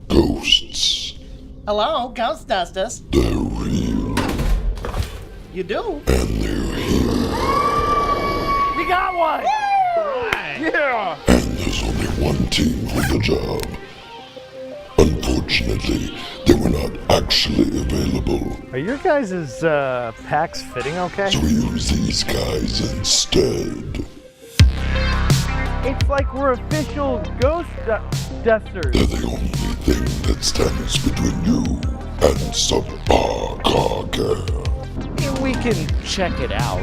Ghosts. Hello, Ghostbusters. They're real. You do? And they're here. We got one! Yeah! And there's only one team for the job. Unfortunately, they were not actually available. Are your guys' packs fitting okay? So we use these guys instead. It's like we're official ghost dusters. They're the only thing that stands between you and subpar car care. We can check it out.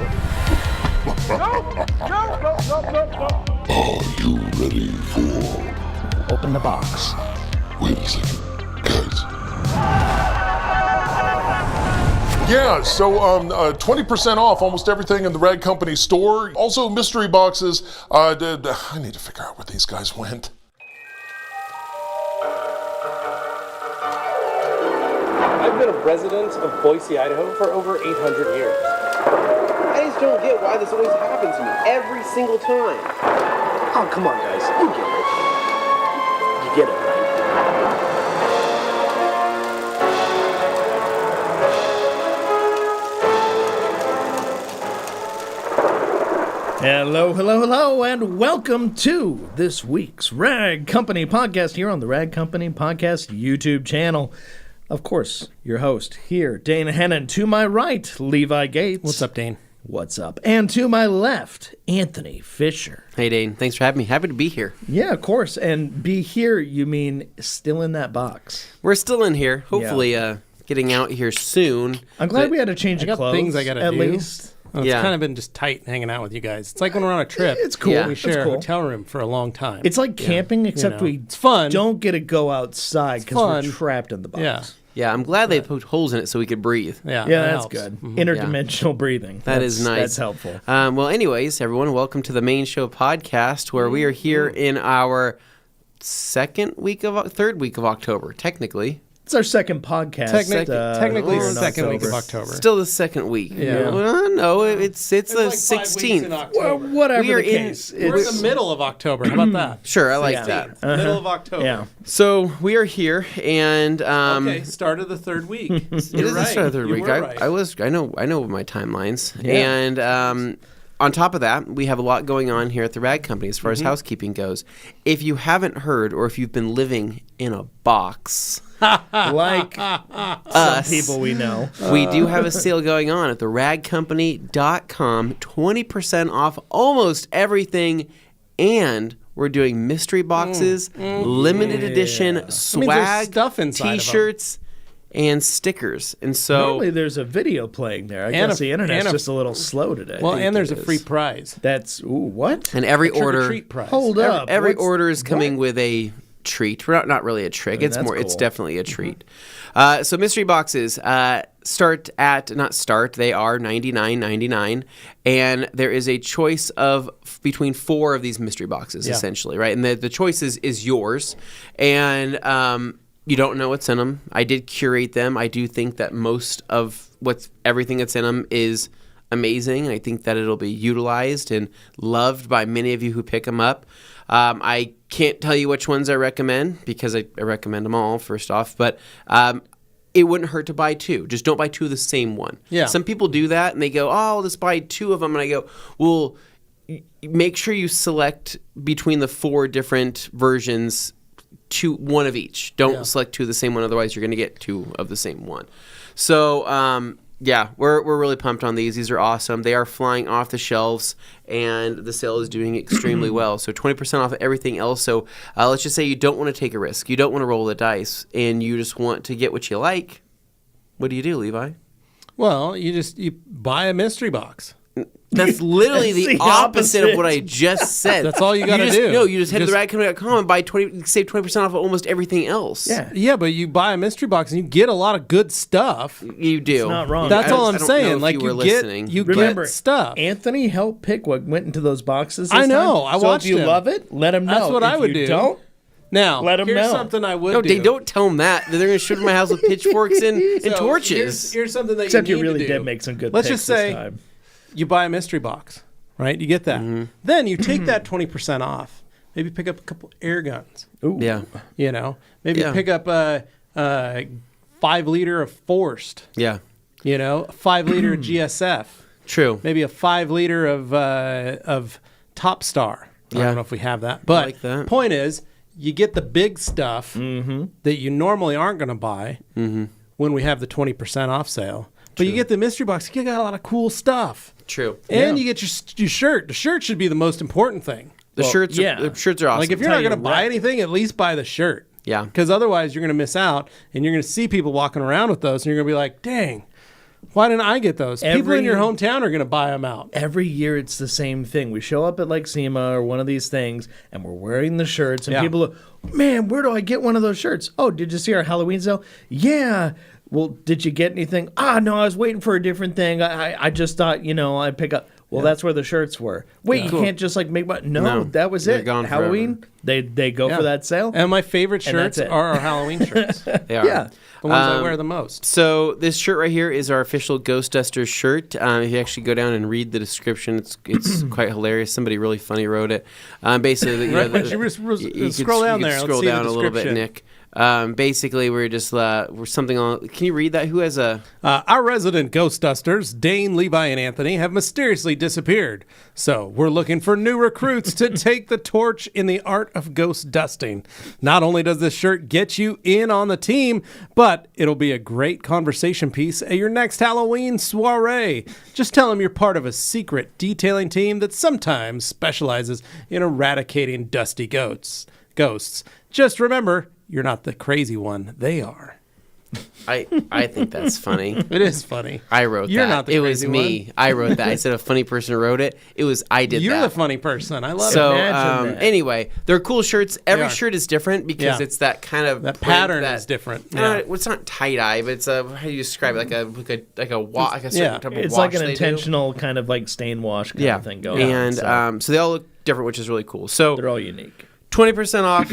No! Are you ready for... Open the box. Wait a second, guys. Yeah, so 20% off almost everything in the Rag Company store. Also mystery boxes. I need to figure out where these guys went. I've been a resident of Boise, Idaho for over 800 years. I just don't get why this always happens to me every single time. Oh, come on, guys. You get it. You get it, right? Hello, and welcome to this week's Rag Company Podcast here on the Rag Company Podcast YouTube channel. Of course, your host here, Dane Hennon. To my right, Levi Gates. What's up, Dane? What's up? And to my left, Anthony Fisher. Hey, Dane. Thanks for having me. Happy to be here. Yeah, of course. And be here, you mean still in that box. We're still in here. Hopefully, getting out here soon. I'm glad we had a change I of got clothes. things I gotta at do. least. Well, it's Yeah. kind of been just tight hanging out with you guys. It's like when we're on a trip. It's cool. Yeah. We It's share a cool. hotel room for a long time. It's like camping, except know. we It's fun. don't get to go outside because we're fun. trapped in the box. Yeah. Yeah, I'm glad they put holes in it so we could breathe. Yeah, Yeah, that that's helps. good. Mhm. Interdimensional breathing. That is nice. That's helpful. Well, anyways, everyone, welcome to the Main Show podcast, where we are here in our third week of October, technically. It's our second podcast. Technically, here in second week of October. October. Still the second week. Yeah. Well, no, it's the like 5 weeks 16th. in Well, October. whatever We are the in- case. We're in the middle of October. How about that? Sure, I like Yeah. that. Middle of October. Yeah. So we are here, and Okay, start of the third week. it is the start of the third week. I know my timelines, Yeah. and on top of that, we have a lot going on here at the Rag Company as far as housekeeping goes. If you haven't heard, or if you've been living in a box, Like some people we know. we do have a sale going on at theragcompany.com. 20% off almost everything, and we're doing mystery boxes, limited edition swag, there's stuff inside of 'em. T-shirts, and stickers. And so Normally there's a video playing there. I And guess a- the internet's and a- just a little slow today. Well, and there's a It is. free prize. That's what? and every order Trick-or-treat prize. Hold up. Every What's- order is coming what? with a treat. Well, not really a trick. It's that's more. It's cool. definitely a treat. So mystery boxes start at not start. They are $99.99, and there is a choice of between 4 of these mystery boxes, Yeah. essentially, right? And the choice is yours, and you don't know what's in them. I did curate them. I do think that most of everything that's in them is amazing. I think that it'll be utilized and loved by many of you who pick them up. I can't tell you which ones I recommend because I recommend them all, first off, but it wouldn't hurt to buy 2. Just don't buy 2 of the same one. Yeah. Some people do that and they go, oh, I'll just buy 2 of them. And I go, well, make sure you select between the 4 different versions, 1 of each. Don't select 2 of the same one, otherwise you're going to get 2 of the same one. So, yeah, we're really pumped on these. These are awesome. They are flying off the shelves, and the sale is doing extremely well. So 20% off of everything else. So let's just say you don't want to take a risk. You don't want to roll the dice, and you just want to get what you like. What do you do, Levi? Well, you buy a mystery box. That's literally That's the the opposite of opposite. what I just said. That's all you gotta do. No, you just head to Just- theragcompany.com and save 20% off of almost everything else. Yeah. Yeah, but you buy a mystery box and you get a lot of good stuff. You do. It's not wrong. That's I all don't I'm know saying. if Like you you were get listening. Remember, get stuff. Anthony helped pick what went into those boxes. I this know. time. I So watched if you him. love it, let him know. That's what if I would you do. Don't. Now, Let 'em here's know. something I would No, do. they don't tell them that. They're going to shoot at my house with pitchforks and So, torches. Here's something that Except you you need really to do. did make some good Let's picks just say this time. you buy a mystery box, right? You get that. Then you take that 20% off. maybe pick up a couple air guns. Ooh. Yeah. You know, maybe Yeah. pick up a 5 liter of Forced. Yeah. You know, a 5 liter of GSF. True. Maybe a 5 liter of Top Star. I Yeah. don't know if we have that, but like that. point is, you get the big stuff that you normally aren't going to buy when we have the 20% off sale. But you get the mystery box, you got a lot of cool stuff. True. And you get your shirt. The shirt should be the most important thing. The shirts yeah. are awesome. Like if you're tell not you going to buy right. anything, at least buy the shirt. Yeah. Because otherwise you're going to miss out and you're going to see people walking around with those and you're going to be like, dang, why didn't I get those? People in your hometown are going to buy them out. Every year it's the same thing. We show up at like SEMA or one of these things and we're wearing the shirts and Yeah. people are, man, where do I get one of those shirts? Oh, did you see our Halloween sale? Yeah. Well, did you get anything? No, I was waiting for a different thing. I just thought, I'd pick up. Well, that's where the shirts were. Wait, you can't just like make one. No, that was they're it. gone Halloween, they go Yeah. for that sale. And my favorite And that's shirts it. are our Halloween shirts. The They are. Yeah. ones I wear the most. So this shirt right here is our official Ghost Dusters shirt. If you actually go down and read the description, it's quite hilarious. Somebody really funny wrote it. Basically, Right, but you could scroll down you could there. Let's Scroll see the down a little bit, description. Nick. Basically, we're just we're something on. Can you read that? Who has a? Our resident ghost dusters, Dane, Levi, and Anthony, have mysteriously disappeared. So we're looking for new recruits to take the torch in the art of ghost dusting. Not only does this shirt get you in on the team, but it'll be a great conversation piece at your next Halloween soiree. Just tell them you're part of a secret detailing team that sometimes specializes in eradicating dusty ghosts. Just remember, you're not the crazy one. They are. I think that's funny. It is funny. I wrote You're that. not the It was crazy me. I wrote that. I said a funny person wrote it. It was I did You're that. the funny person. I love So it. Imagine that. anyway, they're cool shirts. Every are. shirt is different because Yeah. it's that kind of That print pattern that- is different. Well, it's not tie dye, but it's a how do you describe it? Like a certain yeah. type of It's wash like an they do. intentional kind of like stain wash kind yeah of thing going and on. so they all look different, which is really cool. So They're all unique. 20% off,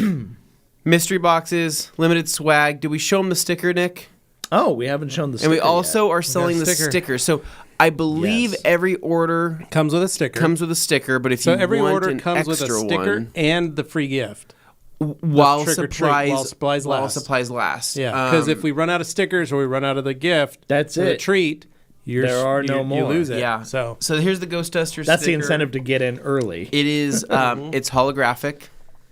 mystery boxes, limited swag. Did we show them the sticker, Nick? Oh, we haven't shown the And sticker we also yet. are selling the sticker. sticker. So I believe Yes. every order Comes with a sticker. comes with a sticker, but if so you every want order an comes with a extra sticker one, and the free gift. while trick or treat, supplies while supplies last. Yeah, because if we run out of stickers or we run out of the gift, That's or the it. treat, There are no you more. lose it. yeah. So So here's the Ghost Duster That's the sticker. incentive to get in early. It is. It's holographic.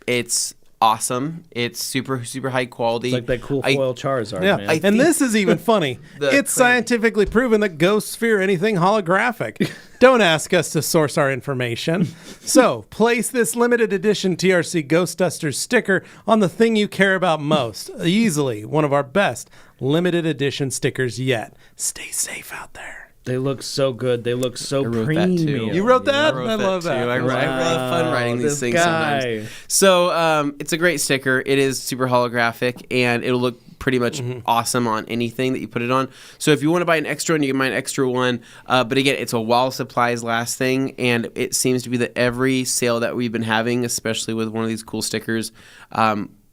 It's awesome. It's super high quality. It's like that cool foil Charizard, yeah, man. I and think this is even funny. the It's crazy- scientifically proven that ghosts fear anything holographic. Don't ask us to source our information. So place this limited edition TRC Ghost Dusters sticker on the thing you care about most. Easily one of our best limited edition stickers yet. Stay safe out there. They look so good. They look so wrote that premium. too. You wrote that? I I love that. Too. I have fun writing these this things guy. sometimes. So it's a great sticker. It is super holographic, and it'll look pretty much awesome on anything that you put it on. So if you want to buy an extra one, you can buy an extra one. But again, it's a while supplies last thing, and it seems to be that every sale that we've been having, especially with one of these cool stickers,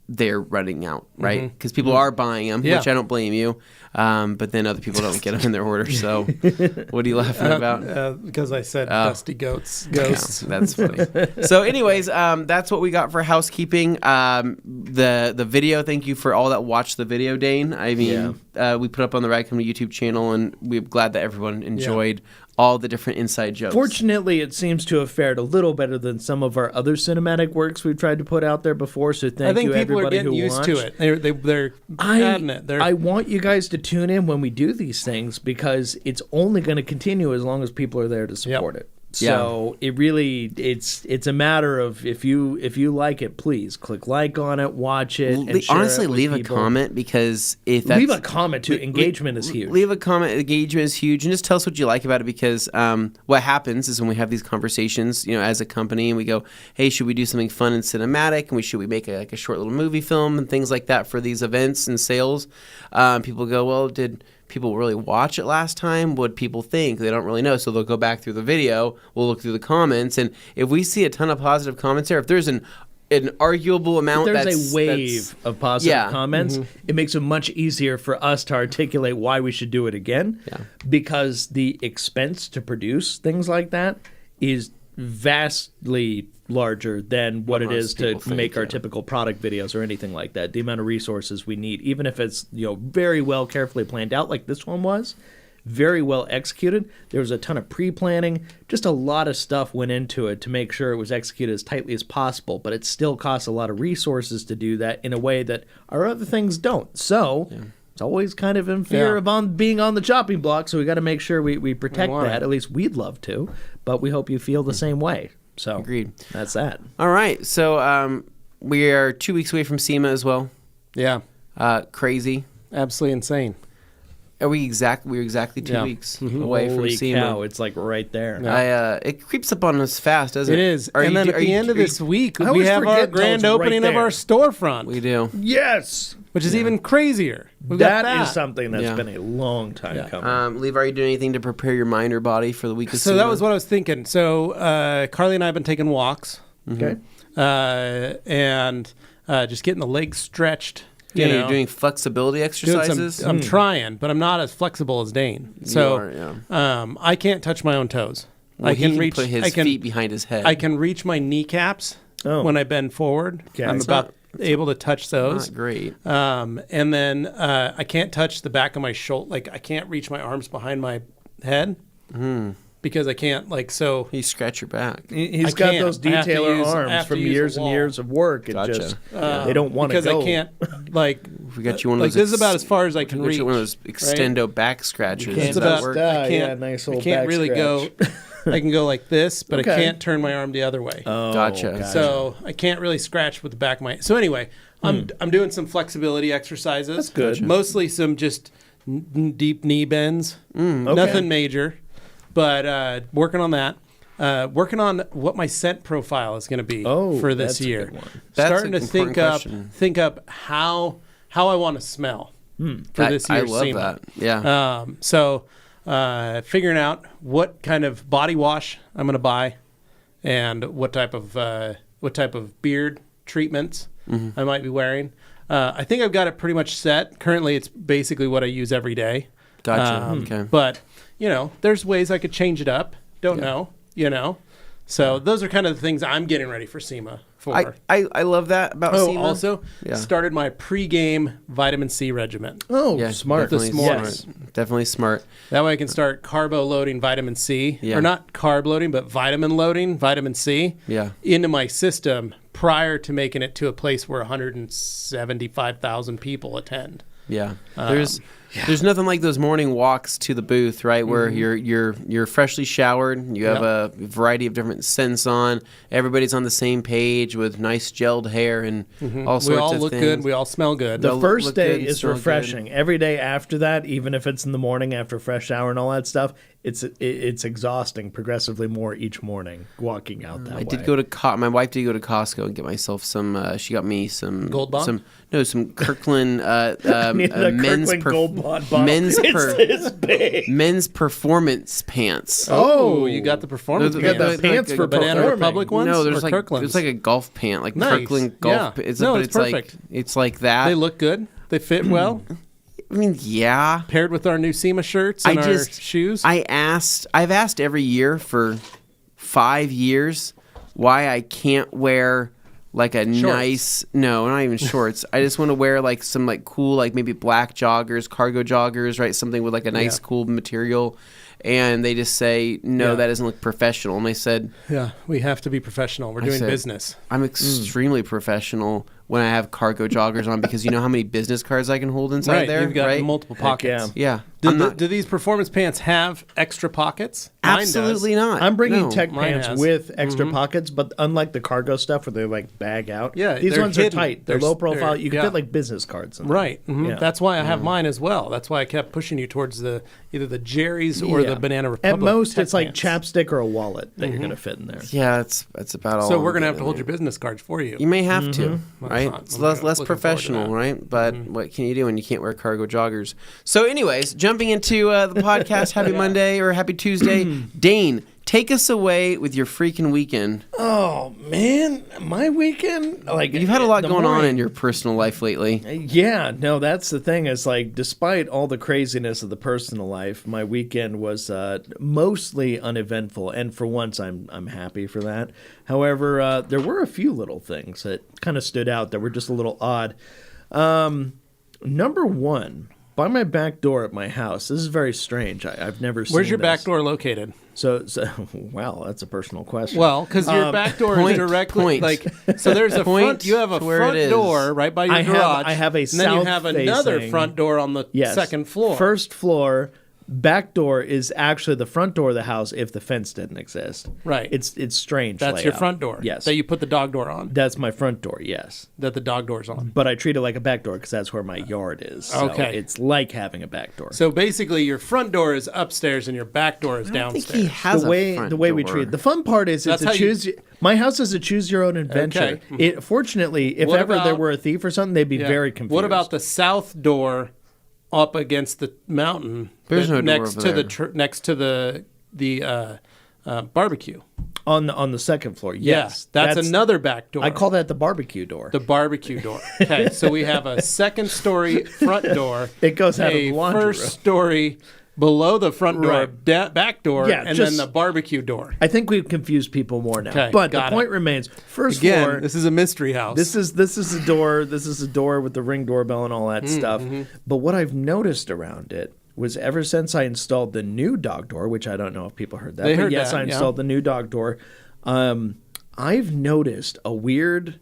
they're running out, right? Because people are buying them, Yeah. which I don't blame you. But then other people don't get them in their order. So what are you laughing about? Because I said dusty ghosts. Yeah, that's funny. So, anyways, that's what we got for housekeeping. The video. Thank you for all that watched the video, Dane. I mean, we put up on the Rad Company YouTube channel, and we're glad that everyone enjoyed all the different inside jokes. Fortunately, it seems to have fared a little better than some of our other cinematic works we've tried to put out there before. So I thank think you, people are everybody getting who used watched. to it. They're adding it. I want you guys to tune in when we do these things because it's only going to continue as long as people are there to support it. So it really it's a matter of if you like it, please click like on it, watch it, and share Honestly, it with leave people. a comment because if that's, Leave a comment too. Engagement is huge. Leave a comment. Engagement is huge, and just tell us what you like about it. Because what happens is when we have these conversations, as a company, and we go, "Hey, should we do something fun and cinematic? And should we make a short little movie film and things like that for these events and sales?" People go, "Well, did people really watch it last time? What people think? They don't really know." So they'll go back through the video. We'll look through the comments, and if we see a ton of positive comments there, if there's an arguable amount, There's a wave of positive comments. It makes it much easier for us to articulate why we should do it again. Yeah. Because the expense to produce things like that is vastly larger than what it is to people think, make our yeah. typical product videos or anything like that. The amount of resources we need, even if it's very well carefully planned out like this one was, very well executed. There was a ton of pre-planning. Just a lot of stuff went into it to make sure it was executed as tightly as possible, but it still costs a lot of resources to do that in a way that our other things don't. So it's always kind of in fear of being on the chopping block, so we got to make sure we protect that. At least we'd love to, but we hope you feel the same way. So Agreed. That's that. All right. So we are 2 weeks away from SEMA as well. Yeah. Crazy. Absolutely insane. Are we exactly 2 weeks away Holy from SEMA. cow, it's like right there. It creeps up on us fast, doesn't it? It is. And then at the end of this week, I we always have our forget grand till it's right opening of there. our storefront, We do. Yes! which is even crazier. We've got That is something that's Yeah. been a long time coming. Levi, are you doing anything to prepare your mind or body for the week of So SEMA? that was what I was thinking. So Carly and I have been taking walks Okay. and just getting the legs stretched. You're doing flexibility Doing exercises? I'm trying, but I'm not as flexible as Dane. So are, I can't touch my own toes. Well, I he can can reach. put his I can, feet behind his head. I can reach my kneecaps when I bend forward. Okay. I'm It's about able to touch those. Not great. And then I can't touch the back of my shoulder. Like I can't reach my arms behind my head because I can't. Like so. You scratch your back. He's I got can't. those I have to detailer use- I arms have to from use a years and wall. years of work. It Gotcha. just they don't want to because go. I can't. Like We got you one of like those. this is about as far as I can we got reach. you one of those extendo back scratches. can't Does that just, work? I can't. yeah, nice I old can't back really go. I can go like this, but Okay. I can't turn my arm the other way. Gotcha. So I can't really scratch with the back of my. So anyway, I'm doing some flexibility exercises. That's good. Gotcha. Mostly some just deep knee bends. Nothing major, but working on that. Working on what my scent profile is going to be for this that's a year. good one. That's Starting an to important think up how I want to smell for this I year's love SEMA. that. Yeah. So figuring out what kind of body wash I'm going to buy, and what type of beard treatments I might be wearing. I think I've got it pretty much set. Currently, it's basically what I use every day. Gotcha. Okay. But there's ways I could change it up. Don't know. So those are kind of the things I'm getting ready for SEMA for. I love that about SEMA. Also started my pre-game vitamin C regimen. Oh, smart. Definitely Yes. smart. Definitely smart. That way I can start carbo loading vitamin C, Yeah. or not carb loading, but vitamin loading vitamin C Yeah. into my system prior to making it to a place where 175,000 people attend. Yeah. There's nothing like those morning walks to the booth, right? Where you're freshly showered, you have a variety of different scents on, everybody's on the same page with nice gelled hair and all sorts of things. We all look good. We all smell good. The first look day good and is smell refreshing. Every day after that, even if it's in the morning after a fresh shower and all that stuff, it's exhausting progressively more each morning walking out that way. I did go to my wife did go to Costco and get myself some. She got me some Gold Bond? some Kirkland The men's Kirkland Gold Bond bottle. men's big. men's performance pants. Oh, you got the performance You got pants. the pants for Banana performing. Republic ones? No, there's or like Kirkland's? it's like a golf pant, like Nice. Kirkland golf. Yeah. It's, No, but it's it's like perfect. it's like that. They look good. They fit well. I mean, yeah. Paired with our new SEMA shirts and our shoes. I've asked every year for 5 years why I can't wear like a nice, no, not even shorts. I just want to wear like some like cool, like maybe black joggers, cargo joggers, right? Something with like a nice, cool material. And they just say, no, that doesn't look professional. And I said, Yeah, we have to be professional. We're doing said, business. I'm extremely professional when I have cargo joggers on because you know how many business cards I can hold inside there? You've got right? multiple pockets. Yeah. Do these performance pants have extra pockets? Mine does. Absolutely not. I'm bringing No. tech mine pants has. with extra pockets, but unlike the cargo stuff where they like bag out, Yeah, these they're ones hidden. are tight. They're They're- low profile. they're- You can yeah. fit like business cards in them. Right. Yeah. That's why I have mine as well. That's why I kept pushing you towards either the Jerry's or the Banana Republic. At most, tech it's like pants. chapstick or a wallet that you're going to fit in there. Yeah, that's about all. So I'm we're gonna have to getting hold there. your business cards for you. You may have to, right? not- It's I'm less looking forward to professional, that. right? But what can you do when you can't wear cargo joggers? So, anyways, jumping into the podcast. Happy Monday or happy Tuesday, Dane. take us away with your freaking weekend. Oh man, my weekend, like You've had a lot the going on morning- in your personal life lately. Yeah, no, that's the thing. Is like, despite all the craziness of the personal life, my weekend was mostly uneventful, and for once, I'm happy for that. However, there were a few little things that kind of stood out that were just a little odd. Number one, by my back door at my house. This is very strange. I've never seen. Where's your this. back door located? So, wow, that's a personal question. Well, because your back door is directly so there's a front. You have a front door right by your garage. I have a and then you have another south-facing- front door on the second floor. First floor. Back door is actually the front door of the house if the fence didn't exist. Right. It's strange. That's your layout. front door. Yes. That you put the dog door on. That's my front door. Yes. That the dog door's on. But I treat it like a back door because that's where my yard is. So Okay. it's like having a back door. So basically, your front door is upstairs and your back door is I don't downstairs. think he has the way a front we door. treat it. The fun part is That's it's a how you- choose. My house is a choose your own adventure. Okay. Fortunately, if What ever there about- were a thief or something, they'd be Yeah. very confused. What about the south door up against the mountain? There's no door next over to there. next to the barbecue. on the second floor? Yes, that's another back door. I call that the barbecue door. the barbecue door. Okay, so we have a second story front door. It goes out of a the laundry first room. story below the front door, Right. back door, Yeah, and just- then the barbecue door. I think we've confused people more now. Okay, but the got it. point remains: first Again, floor. this is a mystery house. This is a door. This is a door with the Ring doorbell and all that stuff. But what I've noticed around it was ever since I installed the new dog door, which I don't know if people heard that. They but heard yes, that, I yeah. installed the new dog door. I've noticed a weird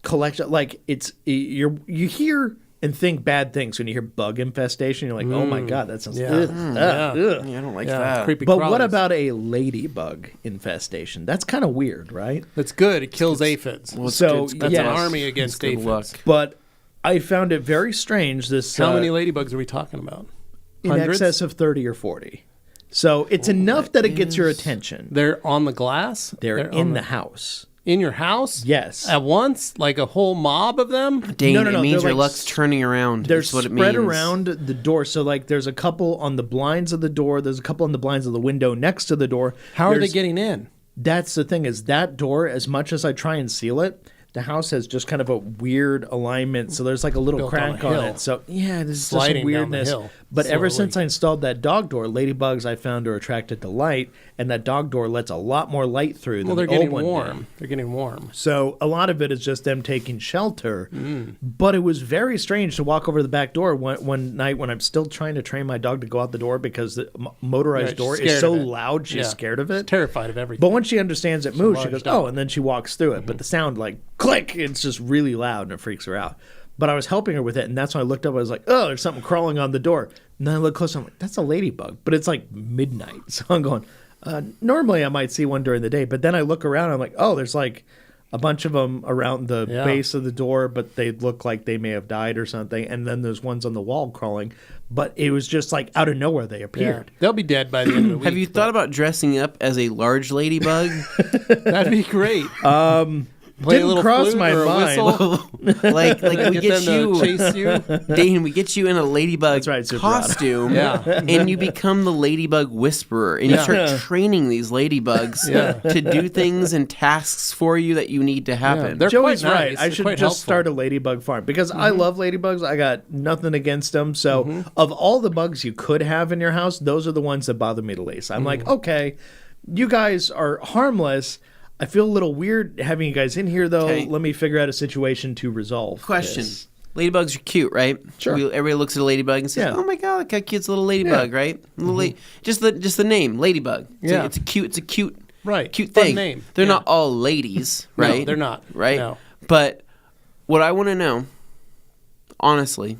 collection. Like you hear and think bad things when you hear bug infestation. You're like, oh my god, that sounds. Yeah. Ugh, Yeah. ugh. Yeah, I don't like yeah, that. creepy But crawlies. what about a ladybug infestation? That's kind of weird, right? That's good. It kills aphids. Well, it's So, good- it's good That's yes. an luck. army It's against good aphids. luck. But I found it very strange. This How many ladybugs are we talking about? in Hundreds? excess of 30 or 40. So it's enough that it gets your attention. They're on the glass. They're on in the house. in your house. Yes. At once, like a whole mob of them. Dane, No, no, it no, means they're your like luck's turning around. They're That's what it spread means. around the door. So like there's a couple on the blinds of the door. There's a couple on the blinds of the window next to the door. How are they There's- getting in? That's the thing is that door, as much as I try and seal it, the house has just kind of a weird alignment. So there's like a little Built on crack a on hill. it. So yeah, there's just some Sliding down the weirdness. hill But ever slowly. since I installed that dog door, ladybugs I found are attracted to light, and that dog door lets a lot more light through than Well, they're the old getting one did. warm. They're getting warm. So a lot of it is just them taking shelter. Mm. But it was very strange to walk over to the back door one night when I'm still trying to train my dog to go out the door because the motorized Right, door she's is scared so of it. loud she's Yeah. scared of it. Terrified of everything. But once she understands it moves, she large goes, dog. oh, and then she walks through it. But the sound like click, it's just really loud and it freaks her out. But I was helping her with it, and that's when I looked up. I was like, "Oh, there's something crawling on the door." And then I look closer. I'm like, "That's a ladybug," but it's like midnight. So I'm going. Normally, I might see one during the day, but then I look around. I'm like, "Oh, there's like a bunch of them around the Yeah. base of the door, but they look like they may have died or something." And then there's ones on the wall crawling, but it was just like out of nowhere they yeah. appeared. They'll be dead by the end of the week. Have you thought about dressing up as a large ladybug? That'd be great. Play Didn't a little cross flute my or a mind. whistle. like we Get get them to you, chase you. Dane, we get you in a ladybug That's right, Super Rod. costume, Yeah. and you become the ladybug whisperer, and you Yeah. start training these ladybugs Yeah. to do things and tasks for you that you need to happen. They're Joey's quite nice. right. I They're should quite just helpful. start a ladybug farm because I love ladybugs. I got nothing against them. So, Mm-hmm. of all the bugs you could have in your house, those are the ones that bother me the least. I'm Mm. like, okay, you guys are harmless. I feel a little weird having you guys in here, though. Okay. Let me figure out a situation to resolve. Question. this. Ladybugs are cute, right? Sure. Everybody looks at a ladybug and says, Yeah. "Oh my god, look how cute's a little ladybug!" Right? Little just the name, ladybug. Yeah. It's a cute, Right. cute Fun thing. name. They're Yeah. not all ladies, No, right? they're not. right? No. But what I want to know, honestly,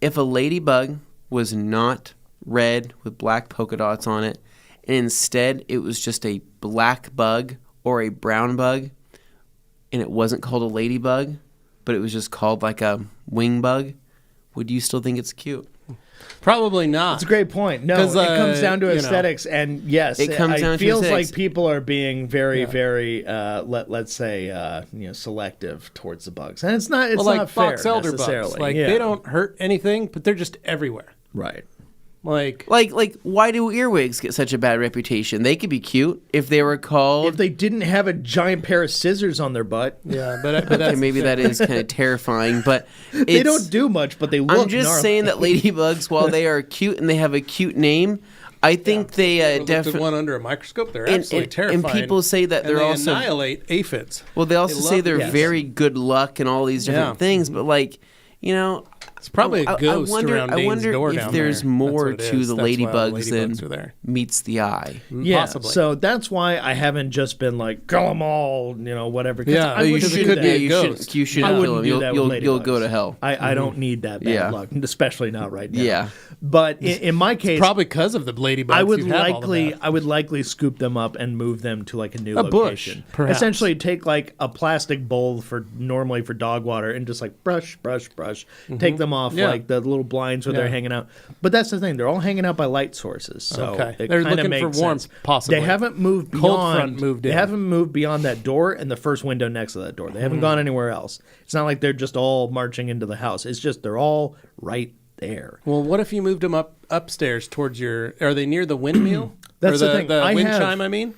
if a ladybug was not red with black polka dots on it, and instead it was just a black bug or a brown bug, and it wasn't called a ladybug, but it was just called like a wing bug, would you still think it's cute? Probably not. That's a great point. No, 'Cause, it comes down to you know. aesthetics, and yes, It comes down to feels aesthetics. like people are being very, very, let's say, selective towards the bugs, and it's not. It's Well, like not fair box elder necessarily. bugs. Like Yeah. they don't hurt anything, but they're just everywhere. Right. Like, why do earwigs get such a bad reputation? They could be cute if they were called. If they didn't have a giant pair of scissors on their butt. yeah, but Okay, that's maybe that is kind of terrifying, but They don't do much, but they look I'm just gnarly. saying that ladybugs, while they are cute and they have a cute name, I think they looked at definitely. one under a microscope. They're And- absolutely and terrifying. people say that and they're they also- annihilate aphids. Well, they also They say love they're it. very good luck and all these different Yeah. things, but like, you know, It's probably a ghost wonder, around I Dane's wonder door if down there's there. more That's what it to is. the That's why ladybugs than are there. meets the eye. Yeah, Possibly. so that's why I haven't just been like, kill them all, whatever. 'cause Yeah. I You wouldn't should- do could that. be a you ghost. shouldn't, you shouldn't I kill wouldn't them. do that with You'll ladybugs. go to hell. I don't need that bad Yeah. luck, especially not right now. Yeah. But in my case, Probably because of the ladybugs. I would you have all of likely that. scoop them up and move them to like a new A bush, location. perhaps. Essentially, take like a plastic bowl for normally for dog water and just like brush. Take them off Yeah. like the little blinds where Yeah. they're hanging out. But that's the thing; they're all hanging out by light sources, so Okay. it They're kind of looking for makes warmth, sense. possibly. They haven't moved Cold beyond. front moved They in. haven't moved beyond that door and the first window next to that door. They haven't gone anywhere else. It's not like they're just all marching into the house. It's just they're all right there. Well, what if you moved them upstairs towards your? Are they near the windmill? That's or the thing. The I wind have- chime. I mean.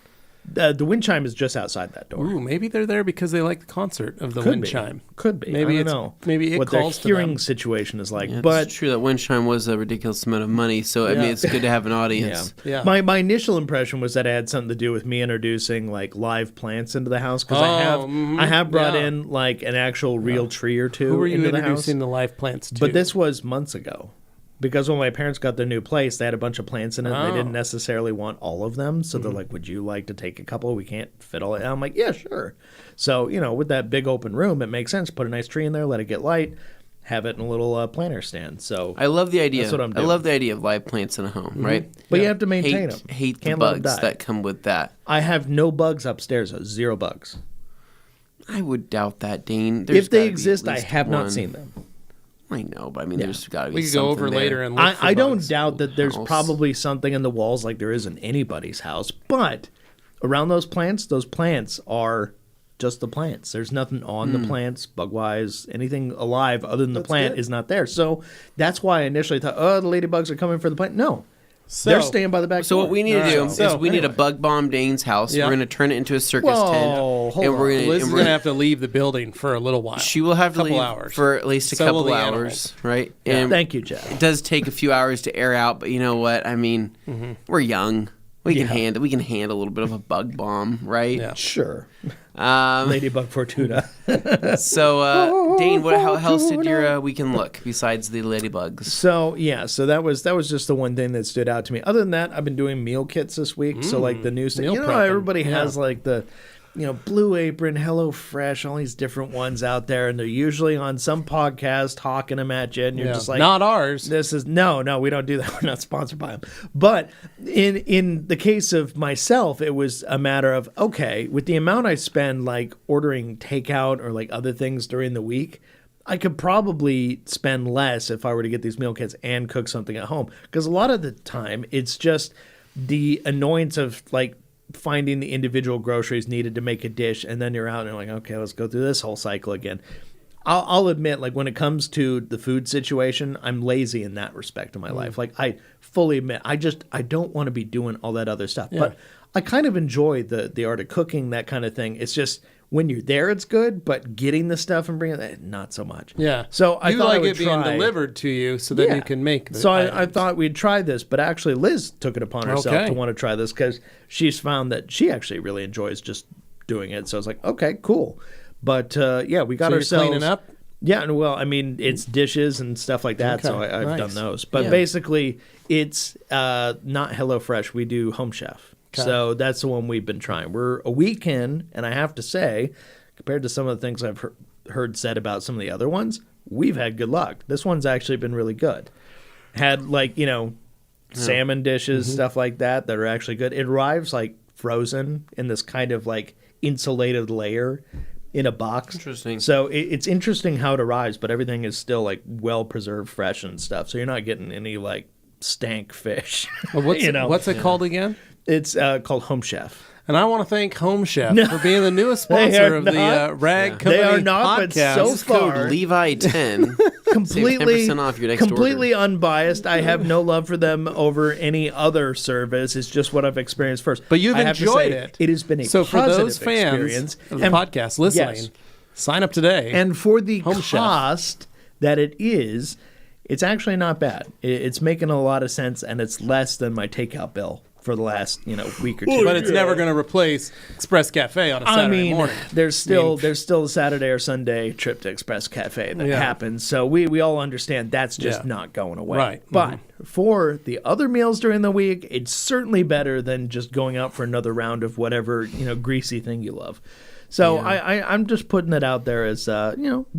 The wind chime is just outside that door. Ooh, maybe they're there because they like the concert of the Could wind be. chime. Could be. Maybe I it's don't know maybe it what their calls to hearing them. situation is like. Yeah, but it's true that wind chime was a ridiculous amount of money, so I mean, it's good to have an audience. Yeah. My initial impression was that it had something to do with me introducing like live plants into the house because I have brought yeah. in like an actual real tree or two Who were you into the house. introducing the live plants to? But this was months ago. Because when my parents got their new place, they had a bunch of plants in it. And they didn't necessarily want all of them. So they're like, would you like to take a couple? We can't fit all. And I'm like, yeah, sure. So, with that big open room, it makes sense. Put a nice tree in there, let it get light, have it in a little planter stand. So I love the idea. That's what I'm I doing. love the idea of live plants in a home, right? But you have to maintain them. Hate the Can't let 'em bugs die. that come with that. I have no bugs upstairs. 0 bugs. I would doubt that, Dane. There's If they gotta be at exist, I least have one. not seen them. I know, but I mean, there's got to be we could go something over there. later and look for I don't bugs. doubt that there's House. probably something in the walls like there is in anybody's house. But around those plants are just the plants. There's nothing on the plants, bug-wise, anything alive other than the plant is not there. So that's why I initially thought, oh, the ladybugs are coming for the plant. No. They're staying by the back So door. what we need to do is So, we need a anyway. bug bomb Dane's house. Yeah. We're going to turn it into a circus Whoa, tent, hold and we're on. going Liz is going to have to leave the building for a little while. She will have to Couple leave hours. for at least a So will couple the hours, animals. right? And Thank you, Jeff. it does take a few hours to air out, but you know what? I mean, we're young. We can handle a little bit of a bug bomb, right? Yeah. Sure. Um, Ladybug Fortuna. so, Dane, how else did your weekend look besides the ladybugs? So that was just the one thing that stood out to me. Other than that, I've been doing meal kits this week. So like the new stuff, meal how prepping. everybody Yeah. has like the, Blue Apron, Hello Fresh, all these different ones out there, and they're usually on some podcast hawking them at you, and you're Yeah. just like, Not ours. This is no, we don't do that. We're not sponsored by them. But in the case of myself, it was a matter of okay, with the amount I spend like ordering takeout or like other things during the week, I could probably spend less if I were to get these meal kits and cook something at home. Because a lot of the time, it's just the annoyance of like finding the individual groceries needed to make a dish, and then you're out and you're like, okay, let's go through this whole cycle again. I'll admit, like when it comes to the food situation, I'm lazy in that respect in my life. Like I fully admit, I don't want to be doing all that other stuff. But I kind of enjoy the art of cooking, that kind of thing. It's just when you're there, it's good, but getting the stuff and bringing it, not so much. Yeah. So I you thought like I would it being try. delivered to you so that Yeah. you can make the So I items. thought we'd try this, but actually Liz took it upon herself Okay. to want to try this because she's found that she actually really enjoys just doing it. So I was like, okay, cool. But we got So you're ourselves cleaning up? Yeah, and well, I mean, it's dishes and stuff like that, so Okay, I've nice. done those. But Yeah. basically, it's not HelloFresh. We do Home Chef. So that's the one we've been trying. We're a week in, and I have to say, compared to some of the things I've heard said about some of the other ones, we've had good luck. This one's actually been really good. Had like, salmon dishes, stuff like that are actually good. It arrives like frozen in this kind of like insulated layer in a box. Interesting. So it's interesting how it arrives, but everything is still like well preserved, fresh and stuff. So you're not getting any like stank fish. Well, what's it called again? It's called Home Chef. And I want to thank Home Chef for being the newest They sponsor are of the not. Rag Company They are not, but podcast. so Use code far, Levi10. completely, 10% off your next completely order. unbiased. I have no love for them over any other service. It's just what I've experienced first. But you've I have to enjoyed say, it. It has been a So for positive those fans experience. of the And- podcast listening, yes. sign up today. And for the Home Chef. cost that it is, it's actually not bad. It's making a lot of sense, and it's less than my takeout bill for the last week or two. but it's never going to replace Express Cafe on a Saturday morning. there's still a Saturday or Sunday trip to Express Cafe that Yeah. happens. So we all understand that's just Yeah. not going away. Right. But for the other meals during the week, it's certainly better than just going out for another round of whatever greasy thing you love. So I'm just putting it out there as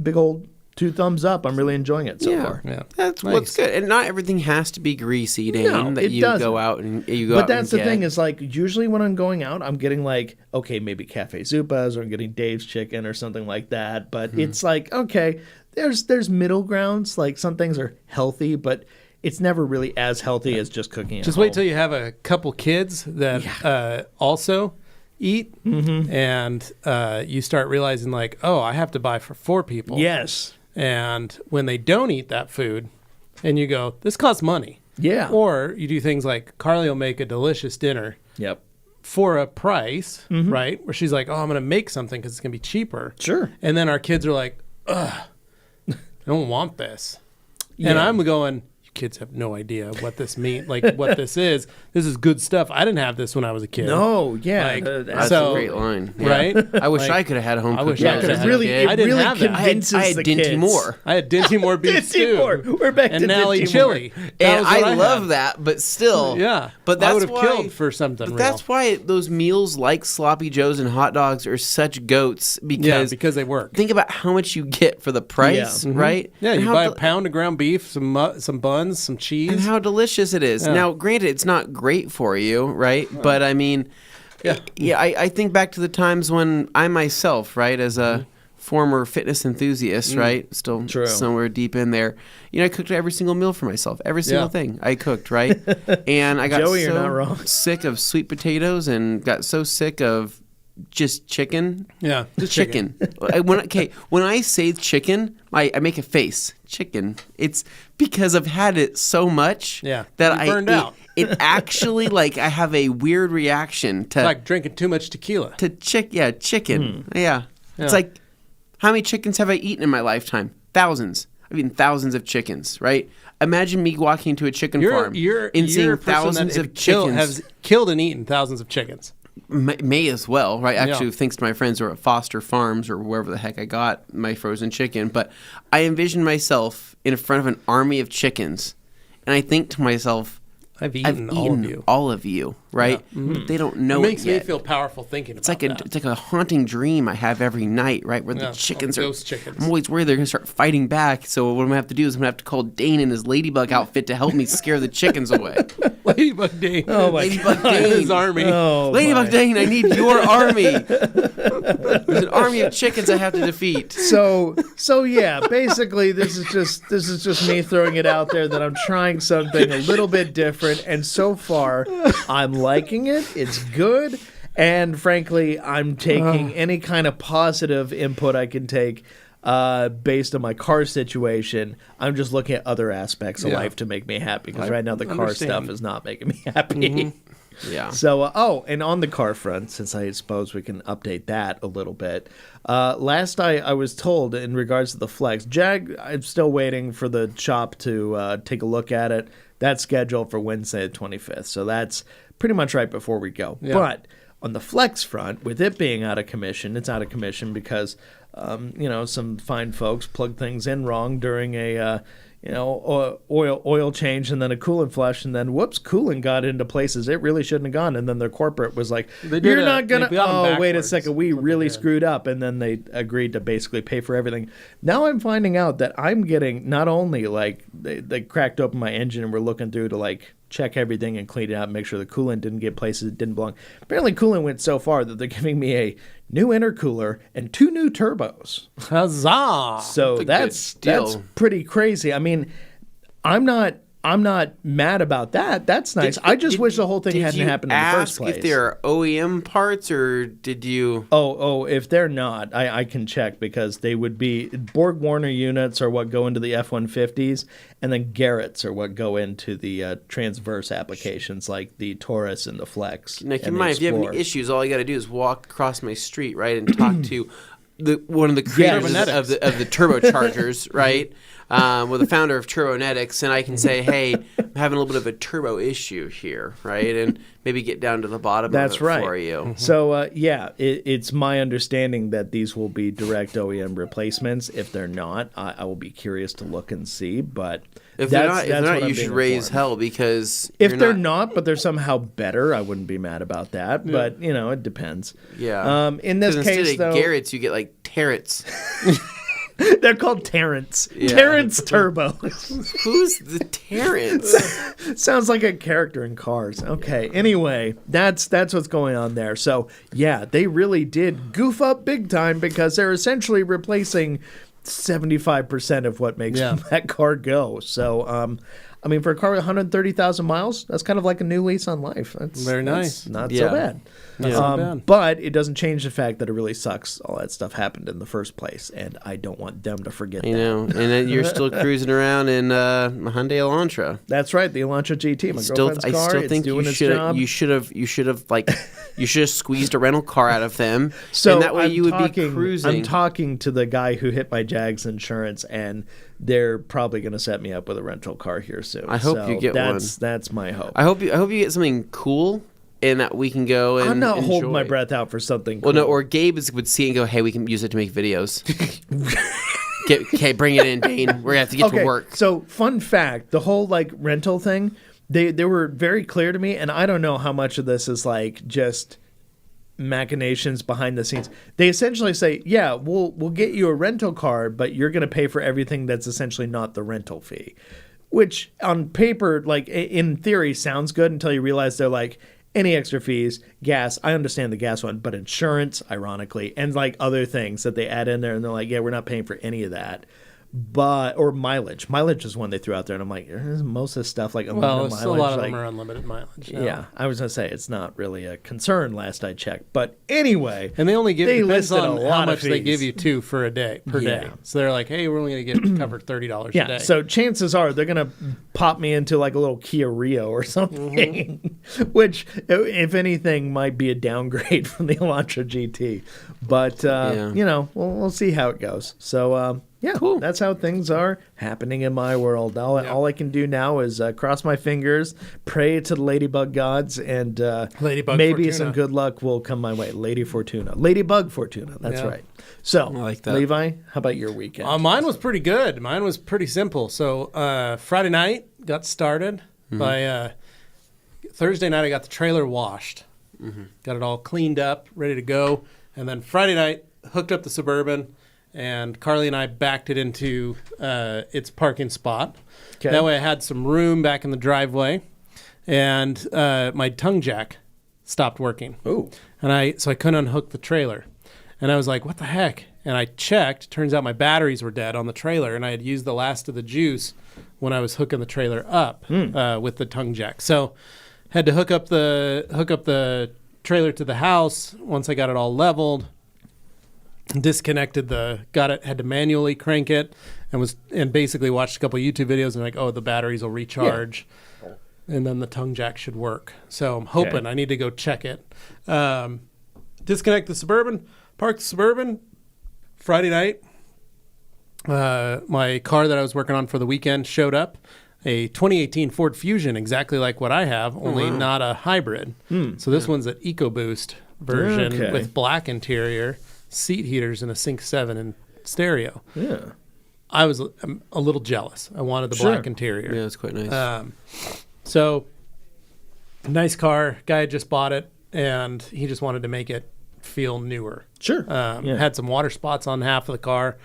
big old 2 thumbs up. I'm really enjoying it so far. Yeah. That's Nice. what's good. And not everything has to be greasy, Dane, No, that it you doesn't. go out and you go But out that's and the get. thing is, like, usually when I'm going out, I'm getting maybe Cafe Zupas, or I'm getting Dave's Chicken or something like that. But it's like, okay, there's middle grounds. Like, some things are healthy, but it's never really as healthy as just cooking at Just home. wait till you have a couple kids that also eat, and you start realizing, like, oh, I have to buy for 4 people. Yes. And when they don't eat that food, and you go, this costs money. Yeah. Or you do things like Carly will make a delicious dinner Yep. for a price, right? Where she's like, oh, I'm going to make something because it's going to be cheaper. Sure. And then our kids are like, ugh, I don't want this. And Yeah. I'm going, you kids have no idea what this means, like what this is. This is good stuff. I didn't have this when I was a kid. No, yeah. Like, That's So- a great line. Yeah. Right? I wish Like, I could have had home I wish cooking. I as could a have had really, kid. it I didn't really have that. convinces I had the Dinty kids. Moore. I had Dinty Moore beef Dinty stew. Moore. We're back to and Nally Dinty chili. Moore. That And was what I had. love that, but still. Yeah. But I that's would have why, killed for something But real. that's why those meals like sloppy joes and hot dogs are such goats, because because they work. think about how much you get for the price, Yeah. right? Yeah, And you how buy a del- pound of ground beef, some buns, some cheese. and how delicious it is. Yeah. Now, granted, it's not great for you, right? But I mean, I think back to the times when I myself, right, as a former fitness enthusiast, right, still True. somewhere deep in there, I cooked every single meal for myself, every single thing I cooked, right? And I got Joey, you're so not wrong. sick of sweet potatoes and got so sick of just chicken. Yeah, just Chicken. When I say chicken, I make a face. Chicken. It's because I've had it so much Yeah. that You burned out. It actually, like, I have a weird reaction to Like drinking too much tequila. chicken. Yeah. It's like, how many chickens have I eaten in my lifetime? Thousands. I've eaten thousands of chickens, right? Imagine me walking into a chicken farm and seeing a person thousands that of chickens. has killed and eaten thousands of chickens. May as well, right? Actually, Yeah. thanks to my friends who are at Foster Farms or wherever the heck I got my frozen chicken. But I envision myself in front of an army of chickens, and I think to myself, I've I've eaten eaten all of you, right? They don't know It makes me yet. feel powerful thinking It's about like that. it's like a haunting dream I have every night, right? Where Yeah, the chickens all are. the ghost chickens. I'm always worried they're gonna start fighting back. So what I'm gonna have to do is I'm gonna have to call Dane in his ladybug outfit to help me scare the chickens away. Ladybug Dane. Oh, my Ladybug God. Dane. His army. Oh, Ladybug my. Dane, I need your army. There's an army of chickens I have to defeat. So yeah, basically this is just me throwing it out there that I'm trying something a little bit different, and so far I'm liking it. It's good, and frankly, I'm taking any kind of positive input I can take based on my car situation. I'm just looking at other aspects of Yeah. life to make me happy, because right now the car understand. stuff is not making me happy. Yeah. So, and on the car front, since I suppose we can update that a little bit. Last I was told in regards to the Flex, Jag, I'm still waiting for the shop to take a look at it. That's scheduled for Wednesday the 25th. So that's pretty much right before we go. Yeah. But on the Flex front, with it being out of commission, it's out of commission because, some fine folks plugged things in wrong during a, oil change and then a coolant flush, and then whoops, coolant got into places it really shouldn't have gone, and then their corporate was like, They did "You're a- not gonna." they got 'em Oh, wait a backwards. second, we That's what they really did. screwed up, and then they agreed to basically pay for everything. Now I'm finding out that I'm getting not only like they cracked open my engine and we're looking through to like check everything and clean it out, make sure the coolant didn't get places it didn't belong. Apparently, coolant went so far that they're giving me a new intercooler and 2 new turbos. Huzzah! So That's a good that's deal. pretty crazy. I mean, I'm not I'm not mad about that. That's nice. I just wish the whole thing hadn't happened in the first place. Did you ask if they're OEM parts, or did you? Oh, if they're not, I can check, because they would be Borg Warner units are what go into the F-150s, and then Garrett's are what go into the transverse applications like the Taurus and the Flex. Now, keep in mind, if you have any issues, all you got to do is walk across my street, right, and talk to one of the creators of the turbochargers, right? Well, the founder of Turbonetics, and I can say, hey, I'm having a little bit of a turbo issue here, right? And maybe get down to the bottom of it for you. Mm-hmm. So, it's my understanding that these will be direct OEM replacements. If they're not, I will be curious to look and see. But if they're not, you should raise hell, because if they're not, but they're somehow better, I wouldn't be mad about that. Yeah. But, it depends. Yeah. In this case, instead of Garrett's, you get like Terrets. They're called Terrence. Yeah. Terrence Turbo. Who's the Terrence? Sounds like a character in Cars. Okay. Anyway, that's what's going on there. So, yeah, they really did goof up big time, because they're essentially replacing 75% of what makes that car go. So, for a car with 130,000 miles, that's kind of like a new lease on life. That's very nice. That's not so bad. Not so bad. But it doesn't change the fact that it really sucks all that stuff happened in the first place, and I don't want them to forget that. And then you're still cruising around in a Hyundai Elantra. That's right, the Elantra GT, my girlfriend's car. I still think you should have squeezed a rental car out of them, so and that way you would be cruising. I'm talking to the guy who hit my Jag's insurance, and they're probably going to set me up with a rental car here soon. I hope you get one. That's my hope. I hope you get something cool, and that we can go and I'm not enjoy. holding my breath out for something cool. Well, no, or Gabe would see it and go, hey, we can use it to make videos. Okay, bring it in, Dane. We're going to have to get to work. So, fun fact, the whole, rental thing, they were very clear to me, and I don't know how much of this is, just machinations behind the scenes. They essentially say, yeah, we'll get you a rental car, but you're going to pay for everything that's essentially not the rental fee. Which, on paper, in theory, sounds good until you realize they're any extra fees, gas, I understand the gas one, but insurance, ironically, and other things that they add in there, and they're like, yeah, we're not paying for any of that. Or mileage. Mileage is one they threw out there, and I'm like, most of this stuff unlimited mileage. A lot of them are unlimited mileage. No. Yeah, I was gonna say it's not really a concern. Last I checked, but anyway, and they only give depends on how much fees. They give you too for a day per day. So they're like, hey, we're only gonna get covered $30 a day. Yeah, so chances are they're gonna pop me into a little Kia Rio or something, which, if anything, might be a downgrade from the Elantra GT. But we'll see how it goes. So. Yeah, cool. That's how things are happening in my world. All I can do now is cross my fingers, pray to the ladybug gods, and maybe Fortuna. Some good luck will come my way. Lady Fortuna. Ladybug Fortuna. That's right. So, I like that. Levi, how about your weekend? Mine was pretty good. Mine was pretty simple. So, Friday night, got started. By Thursday night, I got the trailer washed. Got it all cleaned up, ready to go. And then Friday night, hooked up the Suburban. And Carly and I backed it into its parking spot. Okay. That way I had some room back in the driveway. And my tongue jack stopped working. Oh. And so I couldn't unhook the trailer. And I was like, what the heck? And I checked. Turns out my batteries were dead on the trailer. And I had used the last of the juice when I was hooking the trailer up with the tongue jack. So had to hook up the trailer to the house once I got it all leveled. Disconnected had to manually crank it and basically watched a couple of YouTube videos and the batteries will recharge and then the tongue jack should work. So I'm hoping I need to go check it. Disconnect the Suburban, park the Suburban. Friday night, my car that I was working on for the weekend showed up. A 2018 Ford Fusion, exactly like what I have, only not a hybrid. So this one's an EcoBoost version with black interior. Seat heaters and a Sync 7 and stereo. Yeah. I was a little jealous. I wanted the black interior. Yeah, it's quite nice. So, nice car. Guy had just bought it, and he just wanted to make it feel newer. Sure. Had some water spots on half of the car.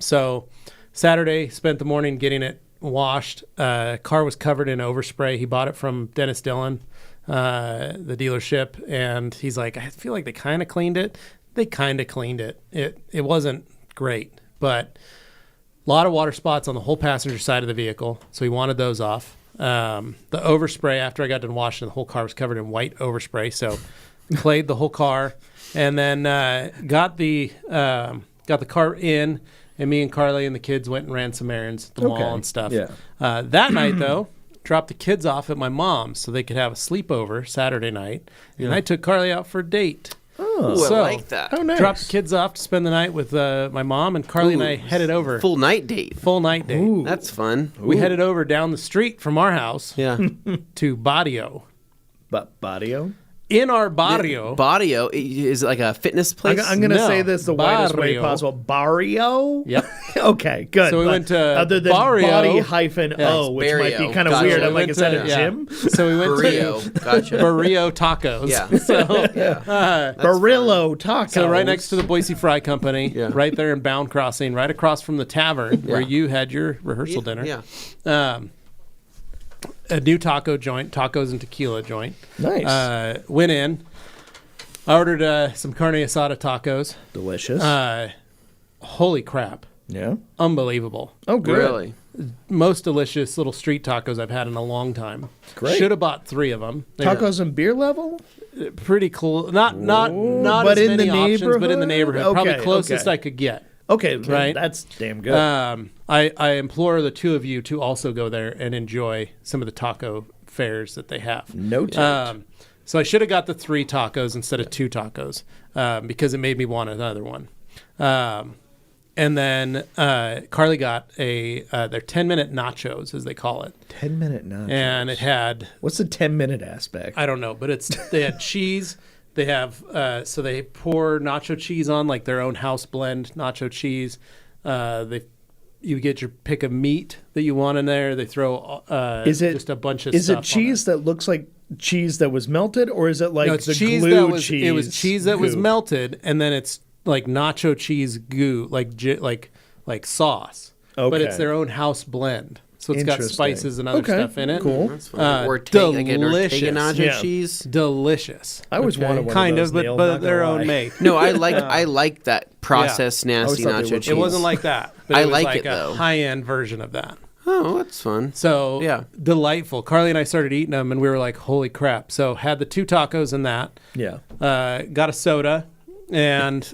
So, Saturday, spent the morning getting it washed. Car was covered in overspray. He bought it from Dennis Dillon, the dealership, and he's like, I feel like they kind of cleaned it. They kind of cleaned it. It wasn't great, but lot of water spots on the whole passenger side of the vehicle, so he wanted those off. The overspray, after I got done washing, the whole car was covered in white overspray, so clayed the whole car, and then got the car in, and me and Carly and the kids went and ran some errands at the mall and stuff. Yeah. That night, though, dropped the kids off at my mom's so they could have a sleepover Saturday night, and I took Carly out for a date. Ooh, So, I like that. Oh, nice. Dropped the kids off to spend the night with my mom, and Carly and I headed over. Full night date. Full night date. Ooh. That's fun. We headed over down the street from our house Yeah. to Barrio. But Barrio? In our barrio. Barrio is it like a fitness place. I'm going to No. say this the widest way Barrio. possible. Barrio? Yep. Okay, good. So we But went to other than Barrio. body hyphen O, which might be Barrio. kind of Gotcha. weird. So I'm we like, went is that to- a yeah. gym? So we went Barrio. to Gotcha. Barrio Tacos. Yeah. So, Yeah. Barillo Tacos. so right next to the Boise Fry Company, Yeah. right there in Bound Crossing, right across from the tavern where Yeah. you had your rehearsal dinner. Yeah. A new taco joint, tacos and tequila joint. Nice. Went in. I ordered some carne asada tacos. Delicious. Holy crap. yeah. Unbelievable. Oh, good. Really? Most delicious little street tacos I've had in a long time. Great. Should have bought 3 of them. They're Tacos and beer level? pretty cool. Not but as in many the options, but in the neighborhood? neighborhood. Probably Okay, closest okay. I could get. Okay, Right. That's damn good. I implore the two of you to also go there and enjoy some of the taco fairs that they have. Noted. So I should have got the 3 tacos instead of 2 tacos because it made me want another one. And then Carly got their 10-minute nachos, as they call it. 10-minute nachos. And it had, What's the 10-minute aspect? I don't know, but they had cheese. They have, so they pour nacho cheese on, like their own house blend nacho cheese. You get your pick of meat that you want in there. They throw just a bunch of Is stuff it cheese that looks like cheese that was melted, or is it like No, it's the cheese glue that was cheese? it was cheese that was goo? melted, and then it's like nacho cheese goo, like sauce. But Okay. it's their own house blend, so it's got Interesting. spices and other Okay, stuff in it. cool. That's fun. Ortega, like an delicious. Ortega nacho Yeah. cheese. Delicious. I always wanted one kind of those, of, but Neil, but not their gonna own lie. make. No, I like that processed nasty always thought they nacho were cheese. It wasn't like that. But I it was like like it, though. a high-end version of that. Oh, that's fun. So Yeah. delightful. Carly and I started eating them, and we were like, "Holy crap!" So had the 2 tacos and that. Yeah. Got a soda, and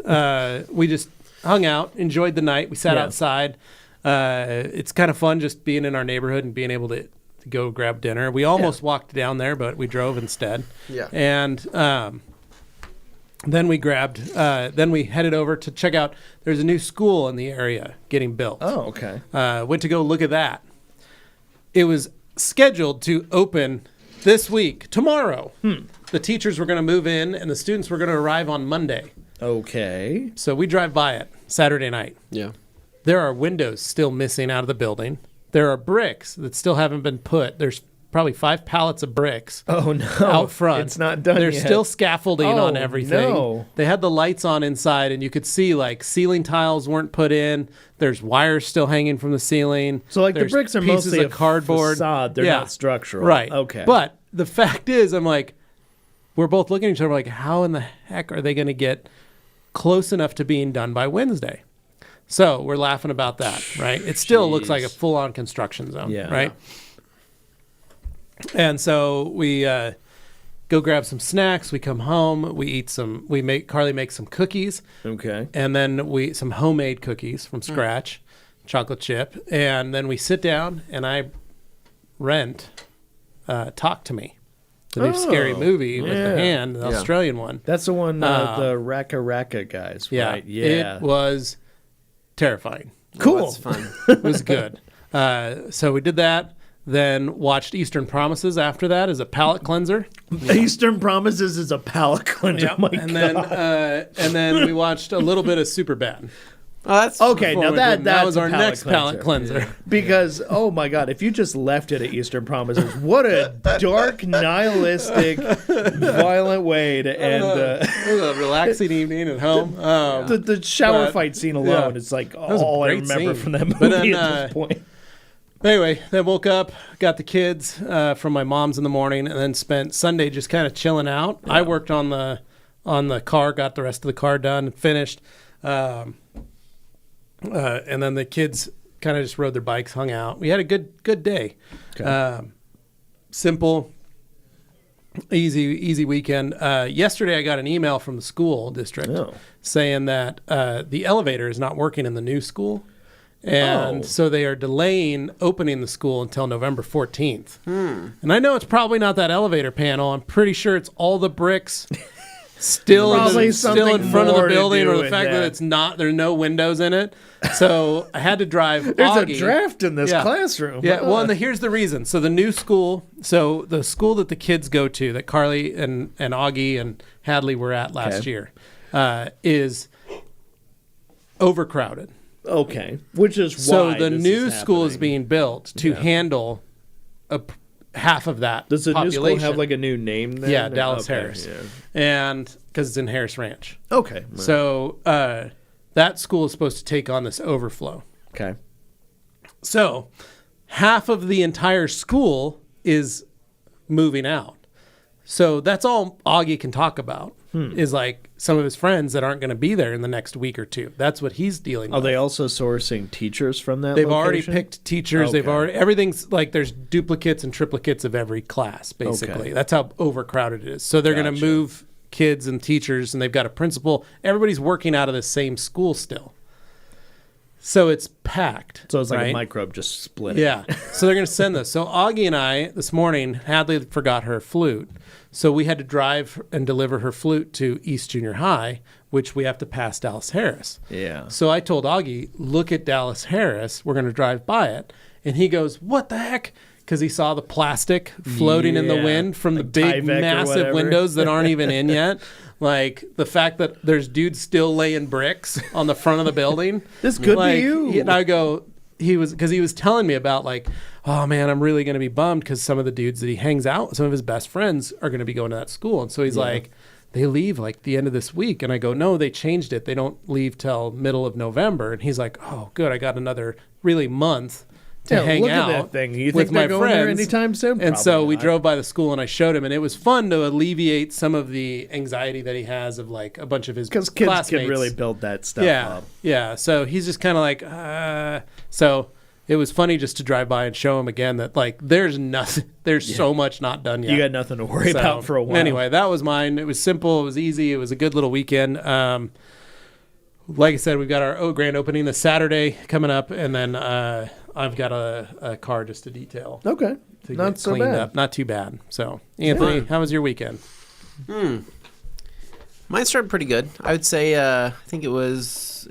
we just hung out, enjoyed the night. We sat Yeah. outside. It's kind of fun just being in our neighborhood and being able to go grab dinner. We almost walked down there, but we drove instead. Yeah. And then we headed over to check out. There's a new school in the area getting built. Oh, okay. Went to go look at that. It was scheduled to open this week, tomorrow. The teachers were going to move in, and the students were going to arrive on Monday. Okay. So we drive by it Saturday night. Yeah. There are windows still missing out of the building. There are bricks that still haven't been put. There's probably 5 pallets of bricks Oh no. out front. It's not done There's yet. still scaffolding Oh, on everything. no. They had the lights on inside, and you could see like ceiling tiles weren't put in. There's wires still hanging from the ceiling. So like There's the bricks are pieces mostly of cardboard. facade. They're Yeah. not structural. Right. Okay. But the fact is, I'm like, we're both looking at each other like, how in the heck are they going to get close enough to being done by Wednesday? So we're laughing about that, right? It still looks like a full-on construction zone, Yeah. right? And so we go grab some snacks. We come home. We eat some. Carly makes some cookies, Okay. and then some homemade cookies from scratch, chocolate chip, and then we sit down and I rent Talk to Me, the new scary movie with yeah. the hand, the Australian one. That's the one the Raka Raka guys, Yeah, right? Yeah. it was terrifying. cool. That's fun. It was good. So we did that. Then watched Eastern Promises after that as a palate cleanser. Eastern Promises is a palate cleanser. My and God. then we watched a little bit of Superbad. Oh, that's Okay, before now we that did- that's was a our next palate cleanser. Because oh my God, if you just left it at Eastern Promises, what a dark, nihilistic, violent way to end It was a relaxing evening at home. the shower but- fight scene alone. yeah. It's like was a all I great remember scene. from that movie But then, at this point. Anyway, then woke up, got the kids from my mom's in the morning, and then spent Sunday just kind of chilling out. I worked on the car, got the rest of the car done and finished. And then the kids kind of just rode their bikes, hung out. We had a good day. Simple, easy weekend. Yesterday, I got an email from the school district saying that the elevator is not working in the new school. And so they are delaying opening the school until November 14th. And I know it's probably not that elevator panel. I'm pretty sure it's all the bricks still in front of the building, or the fact that it's not, there are no windows in it. So I had to drive There's Augie. a draft in this classroom. Yeah, well, and here's the reason. So the new school, so the school that the kids go to, that Carly and Augie and Hadley were at last year, is overcrowded. Okay, which is why so the this new is school is happening. being built to handle half of that. Does the population. new school have like a new name then? Yeah, Dallas Harris, Yeah. and because it's in Harris Ranch. Okay. So that school is supposed to take on this overflow. Okay. So half of the entire school is moving out. So that's all Augie can talk about is like some of his friends that aren't going to be there in the next week or two. That's what he's dealing with. Are they also sourcing teachers from that They've location? already picked teachers. Okay. They've already, everything's like there's duplicates and triplicates of every class, basically. Okay. That's how overcrowded it is. So they're going to move kids and teachers, and they've got a principal. Everybody's working out of the same school still. So it's packed. So it's like right? a microbe just split. Yeah. So they're going to send this. So Augie and I, this morning, Hadley forgot her flute. So we had to drive and deliver her flute to East Junior High, which we have to pass Dallas Harris. Yeah. So I told Augie, look at Dallas Harris. We're going to drive by it. And he goes, what the heck? Because he saw the plastic floating in the wind from the big, Tyvek or massive whatever. windows that aren't even in yet. Like the fact that there's dudes still laying bricks on the front of the building. This could Like, be you. And I go, because he was telling me about like, oh man, I'm really going to be bummed because some of the dudes that he hangs out with, some of his best friends are going to be going to that school. And so he's like, they leave like the end of this week. And I go, no, they changed it. They don't leave till middle of November. And he's like, oh, good. I got another really month to hang look out at that thing. You with think my they're going there friends anytime soon? And so Probably we not. drove by the school and I showed him, and it was fun to alleviate some of the anxiety that he has of like a bunch of his Because kids classmates. can really build that stuff up. Yeah. So he's just kind of like, so it was funny just to drive by and show him again that like there's nothing, there's so much not done yet. You got nothing to worry So, about for a while. Anyway, that was mine. It was simple. It was easy. It was a good little weekend. Like I said, we've got our grand opening this Saturday coming up, and then I've got a car just to detail. Okay. To Not get so cleaned bad. up. Not too bad. So, Anthony, how was your weekend? Mine started pretty good. I would say I think it was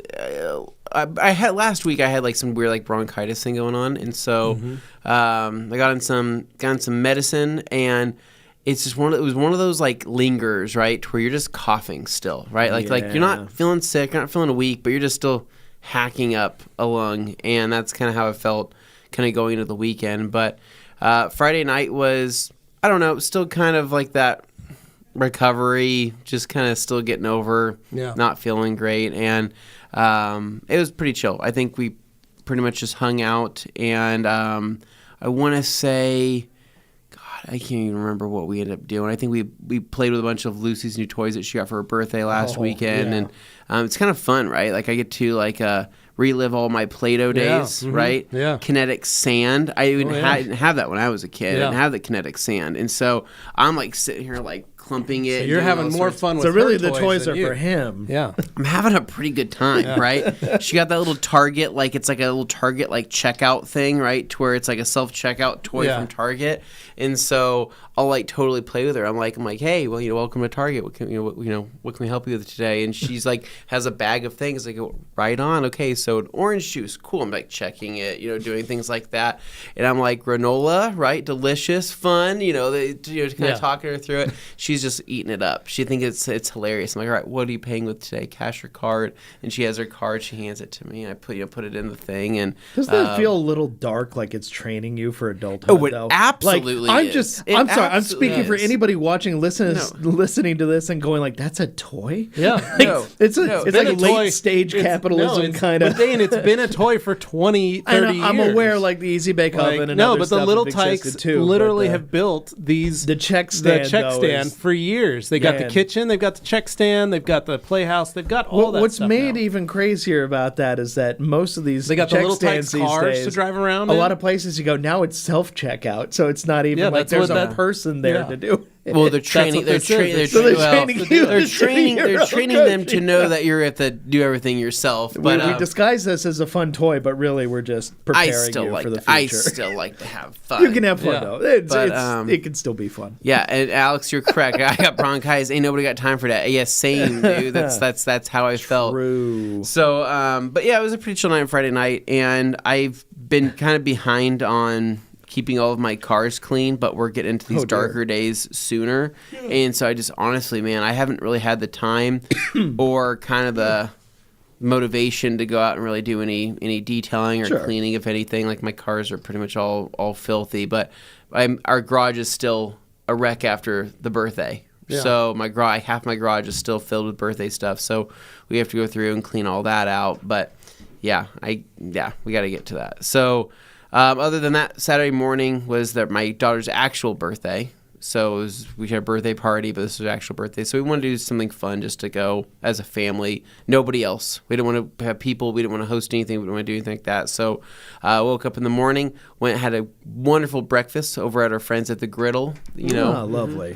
I had last week I had like some weird like bronchitis thing going on, and so I got on some medicine, and it's just it was one of those like lingers, right, where you're just coughing still, right? Like you're not feeling sick, you're not feeling weak, but you're just still hacking up a lung, and that's kind of how I felt kind of going into the weekend. But Friday night was, I don't know, still kind of like that recovery, just kind of still getting over, not feeling great, and it was pretty chill. I think we pretty much just hung out, and I want to say, God, I can't even remember what we ended up doing. I think we played with a bunch of Lucy's new toys that she got for her birthday last weekend, and it's kind of fun, right? Like I get to like relive all my Play-Doh days, right? Yeah. Kinetic sand. I even didn't have that when I was a kid. I didn't have the kinetic sand, and so I'm like sitting here like clumping it. So you're having more fun with So really her the toys than are you. for him. Yeah. I'm having a pretty good time, right? She got that little Target, like it's like a little Target like checkout thing, right? To where it's like a self-checkout toy from Target. And so I'll like totally play with her. I'm like, hey, well, welcome to Target. What can what can we help you with today? And she's like has a bag of things. Like, right on. Okay, so an orange juice, cool. I'm like checking it, doing things like that. And I'm like, granola, right? Delicious, fun. Kind of talking her through it. She's just eating it up. She thinks it's hilarious. I'm like, all right, what are you paying with today? Cash or card? And she has her card. She hands it to me, and I put it in the thing. And doesn't that feel a little dark, like it's training you for adulthood? Oh, it though? absolutely Like, is. I'm sorry. I'm speaking for is. anybody watching, listening to this and going like, "That's a toy." Yeah. It's been like a late toy. stage capitalism kind of. But Dane, it's been a toy for 20, 30 years. I'm aware, like the Easy Bake Oven and no, other but the stuff Little have Tykes existed too, literally but have built these the check stand. for for years. They got the Man. kitchen, they've got the check stand, they've got the playhouse, they've got all that What's stuff made now. even crazier about that is that most of these They got the check little tight stands these cars days, to drive around A in. lot of places you go now it's self checkout, so it's not even Yeah, like that's there's what a that- person there yeah. to do it. Well, they're training. what They're this is. training. So they're well, training you They're to training. do your They're own training them to coaching. know that you're at to do everything yourself. But we disguise this as a fun toy, but really we're just I preparing still you like. for the I future. still like to have fun. You can have fun Yeah. though. But, It can still be fun. Yeah, and Alex, you're correct. I got bronchitis. Ain't nobody got time for that. Yeah, same, dude. That's how I felt. True. So, but yeah, it was a pretty chill night on Friday night, and I've been kind of behind on keeping all of my cars clean, but we're getting into these dear. darker days sooner. And so I just honestly, man, I haven't really had the time or kind of the motivation to go out and really do any detailing or Sure. cleaning, if anything. Like my cars are pretty much all filthy, but our garage is still a wreck after the birthday. Yeah. So half my garage is still filled with birthday stuff. So we have to go through and clean all that out. But we got to get to that. So other than that, Saturday morning was my daughter's actual birthday. So we had a birthday party, but this was her actual birthday. So we wanted to do something fun just to go as a family. Nobody else. We didn't want to have people. We didn't want to host anything. We didn't want to do anything like that. So woke up in the morning, went and had a wonderful breakfast over at our friends at the Griddle. Oh, lovely.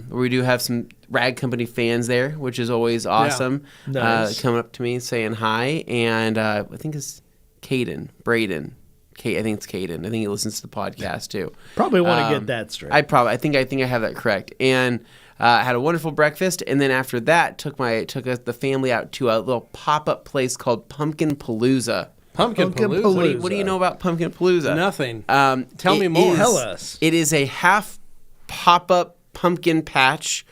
We do have some Rag Company fans there, which is always awesome. Nice. Coming up to me saying hi. And I think it's Braden. I think it's Caden. I think he listens to the podcast too. Probably want to get that straight. I think I have that correct. And had a wonderful breakfast, and then after that took the family out to a little pop-up place called Pumpkin Palooza. Pumpkin Pumpkin Palooza. What do you know about Pumpkin Palooza? Nothing. Tell me more. Tell us. It is a half pop-up pumpkin patch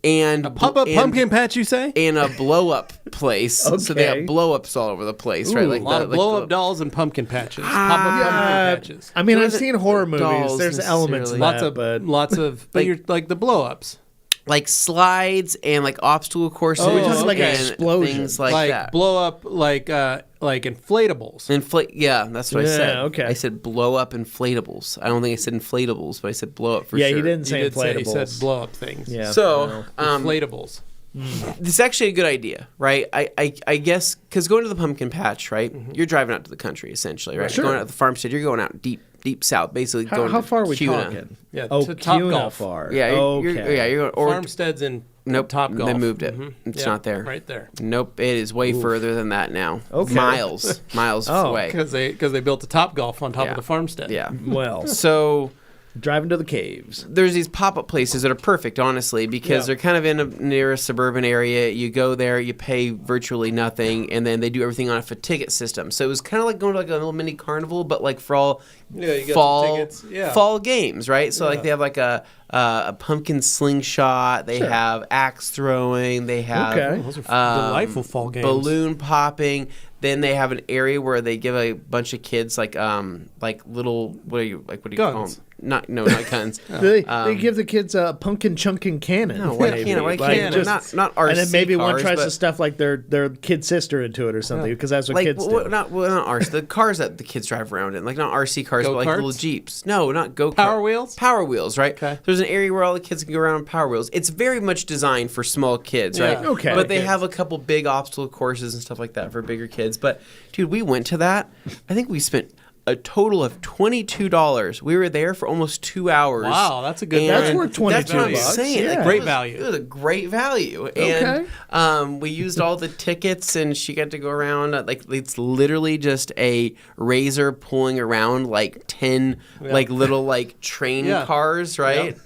and Pop-up pumpkin patch, you say? and a blow-up place. So they Okay. have blow-ups all over the place, right? Ooh. A lot of blow-up dolls and pumpkin patches. Pop-up pumpkin patches. I mean, I've wasn't seen horror movies. dolls There's elements of necessarily. that, Lots of, but you're like the blow-ups. like slides and like obstacle courses. We're talking like an and explosion. things like that. blow up like inflatables. Yeah, that's what I Yeah, said. okay. I said blow up inflatables. I don't think I said inflatables, but I said blow up for Yeah, sure. you didn't say You did say inflatables. you said blow up things. Yeah. So, Inflatables. this is actually a good idea, right? I guess because going to the pumpkin patch, right? You're driving out to the country essentially, right? Sure. Going out to the farmstead, you're going out deep south, basically. How going to far are we Cuna. talking? Yeah, Oh, to Top Cuna Golf. far. Yeah, you're going. Or Farmsteads in nope, Top Golf. They moved it. Mhm. It's Yeah, not there. Right there. Nope, it is way further than that now. Okay. Miles Oh, away. Because they built a Top Golf on top Yeah. of the farmstead. Yeah. Well, So driving to the caves. there's these pop-up places that are perfect, honestly, because they're kind of near a suburban area. You go there, you pay virtually nothing, and then they do everything on a ticket system. So it was kind of like going to like a little mini carnival, but like for all Yeah, you got some fall tickets. Yeah. fall games, right? So like they have like a pumpkin slingshot, they have axe throwing, they have Okay. Those are delightful fall games. balloon popping. Then they have an area where they give a bunch of kids like little what do you call Guns. them? Not guns. They give the kids a pumpkin chunking cannon. No, why maybe. can't? Why Like, can't? just- Not RC and then maybe one cars, tries but to stuff like their kid sister into it or something because that's what like kids do. not RC. The cars that the kids drive around in, like not RC cars, but like Go-karts? little Jeeps. No, not go-kart. Power wheels? Power wheels, right? Okay. There's an area where all the kids can go around on power wheels. It's very much designed for small kids, right? Yeah. Okay. But they Kids. have a couple big obstacle courses and stuff like that for bigger kids. But dude, we went to that. I think we spent a total of $22. We were there for almost 2 hours. Wow, that's a good And That's worth That's what I'm $22. saying. Yeah. Great it was- value. It was a great value. And we used all the tickets, and she got to go around. Like it's literally just a razor pulling around like 10 like little like train Yeah. cars, right?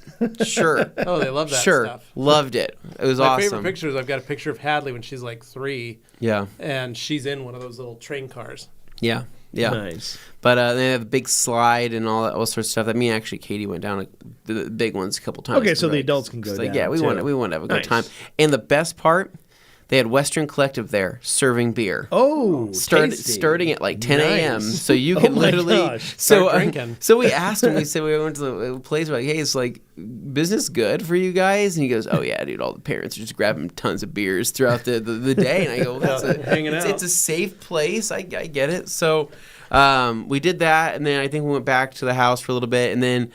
Sure. Oh, they love that Sure. stuff. Loved it. It was My awesome. favorite picture is I've got a picture of Hadley when she's like 3, Yeah. and she's in one of those little train cars. Yeah. Yeah. Nice. But they have a big slide and all sorts of stuff. That me and actually Katie went down the big ones a couple times. Okay, so the Right? adults can go So, down, yeah, we too. wanted to have a good Nice. time. And the best part, they had Western Collective there serving beer. Oh, tasty. Starting at like 10 a.m. Nice. So you Oh can my literally gosh. so Start drinking. so we asked him. We said we went to the place. We're like, hey, it's like business good for you guys, and he goes, oh yeah, dude. All the parents are just grabbing tons of beers throughout the day, and I go, well, Hanging it's out. a safe place. I get it. So We did that, and then I think we went back to the house for a little bit, and then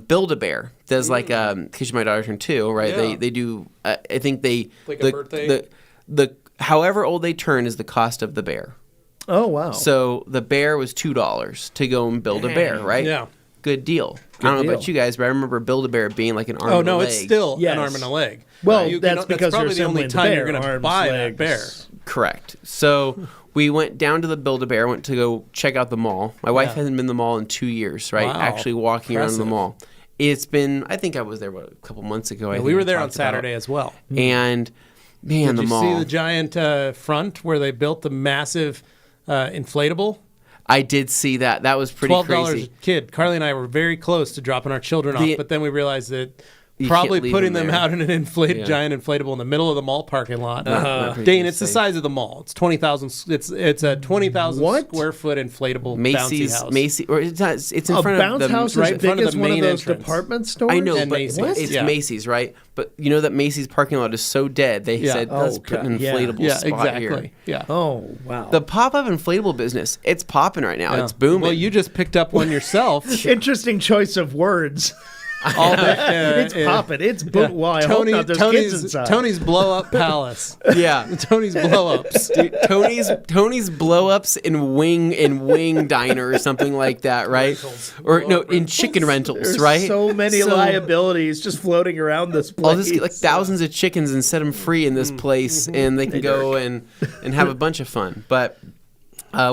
Build-A-Bear does because my daughter turned 2, right? Yeah. They do. I think they Like a birthday? The however old they turn is the cost of the bear. Oh, wow. So the bear was $2 to go and build a bear, right? Yeah. Good deal. I don't know deal. about you guys, but I remember Build-A-Bear being like an arm Oh and a no, leg. it's still Yes. an arm and a leg. Well, You that's can- because probably you're the only assembling the time you're bear, going to arms, buy legs. that bear. Correct. So we went down to the Build-A-Bear, went to go check out the mall. My wife Yeah. hasn't been to the mall in 2 years, right? Wow. Actually walking around Impressive. the mall. It's been, I think I was there, a couple months ago. I think We were there on talked about. Saturday as well. And, man, Did the you mall. see the giant front where they built the massive inflatable? I did see that. That was pretty $12 crazy. a kid. Carly and I were very close to dropping our children off, The- but then we realized that You probably can't leave putting them them there. out in an Yeah. giant inflatable in the middle of the mall parking lot. not pretty Dane, it's the safe. size of the mall. It's 20,000. It's a 20,000 What? square foot inflatable bouncy Macy's, house. Macy's, or it's not, it's in A front bounce of the house right as in front big of as the one of main those entrance. department stores? I know, And but Macy's. it's Yeah. Macy's, right? But you know that Macy's parking lot is so dead. They Yeah. said, let's Oh, put an God. Yeah. inflatable Yeah, spot exactly. here. Yeah. Oh, wow. The pop-up inflatable business, it's popping right now. It's booming. Well, you just picked up one yourself. Interesting choice of words. All the, It's popping. It's boom. Well, I hope not. There's kids inside. Tony's blow up palace. yeah. Tony's blow ups. Dude, Tony's blow-ups in Wing Diner or something like that, right? Or no, in chicken rentals, There's right? so many liabilities just floating around this place. I'll just get like thousands of chickens and set them free in this place, and they can go and have a bunch of fun. But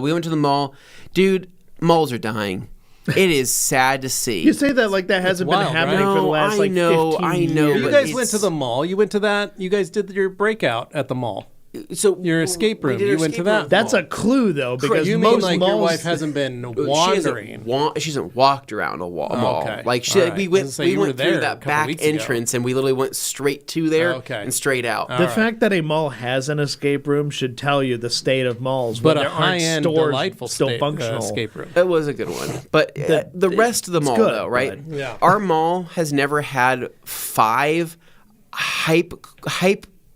we went to the mall. Dude, malls are dying. It is sad to see. You say that like that hasn't been wild, happening right? for the last No, like 15 I know, years. You but guys it's- went to the mall. You went to that. You guys did your breakout at the mall. So Your escape we room. did our You went to escape that. room. That's a clue though, because You most mean like malls, your wife hasn't been wandering? She hasn't walked around a mall. Okay. Like she, All right. we I was gonna went, say, we you were went there through a that couple back weeks ago. entrance, and we literally went straight to there Okay. and straight out. the fact that a mall has an escape room should tell you the state of malls. But when a there aren't high-end, stores delightful still state, functional. escape room. It was a good one, but the rest of the mall, good, though, right? but- Yeah. Our mall has never had 5 hype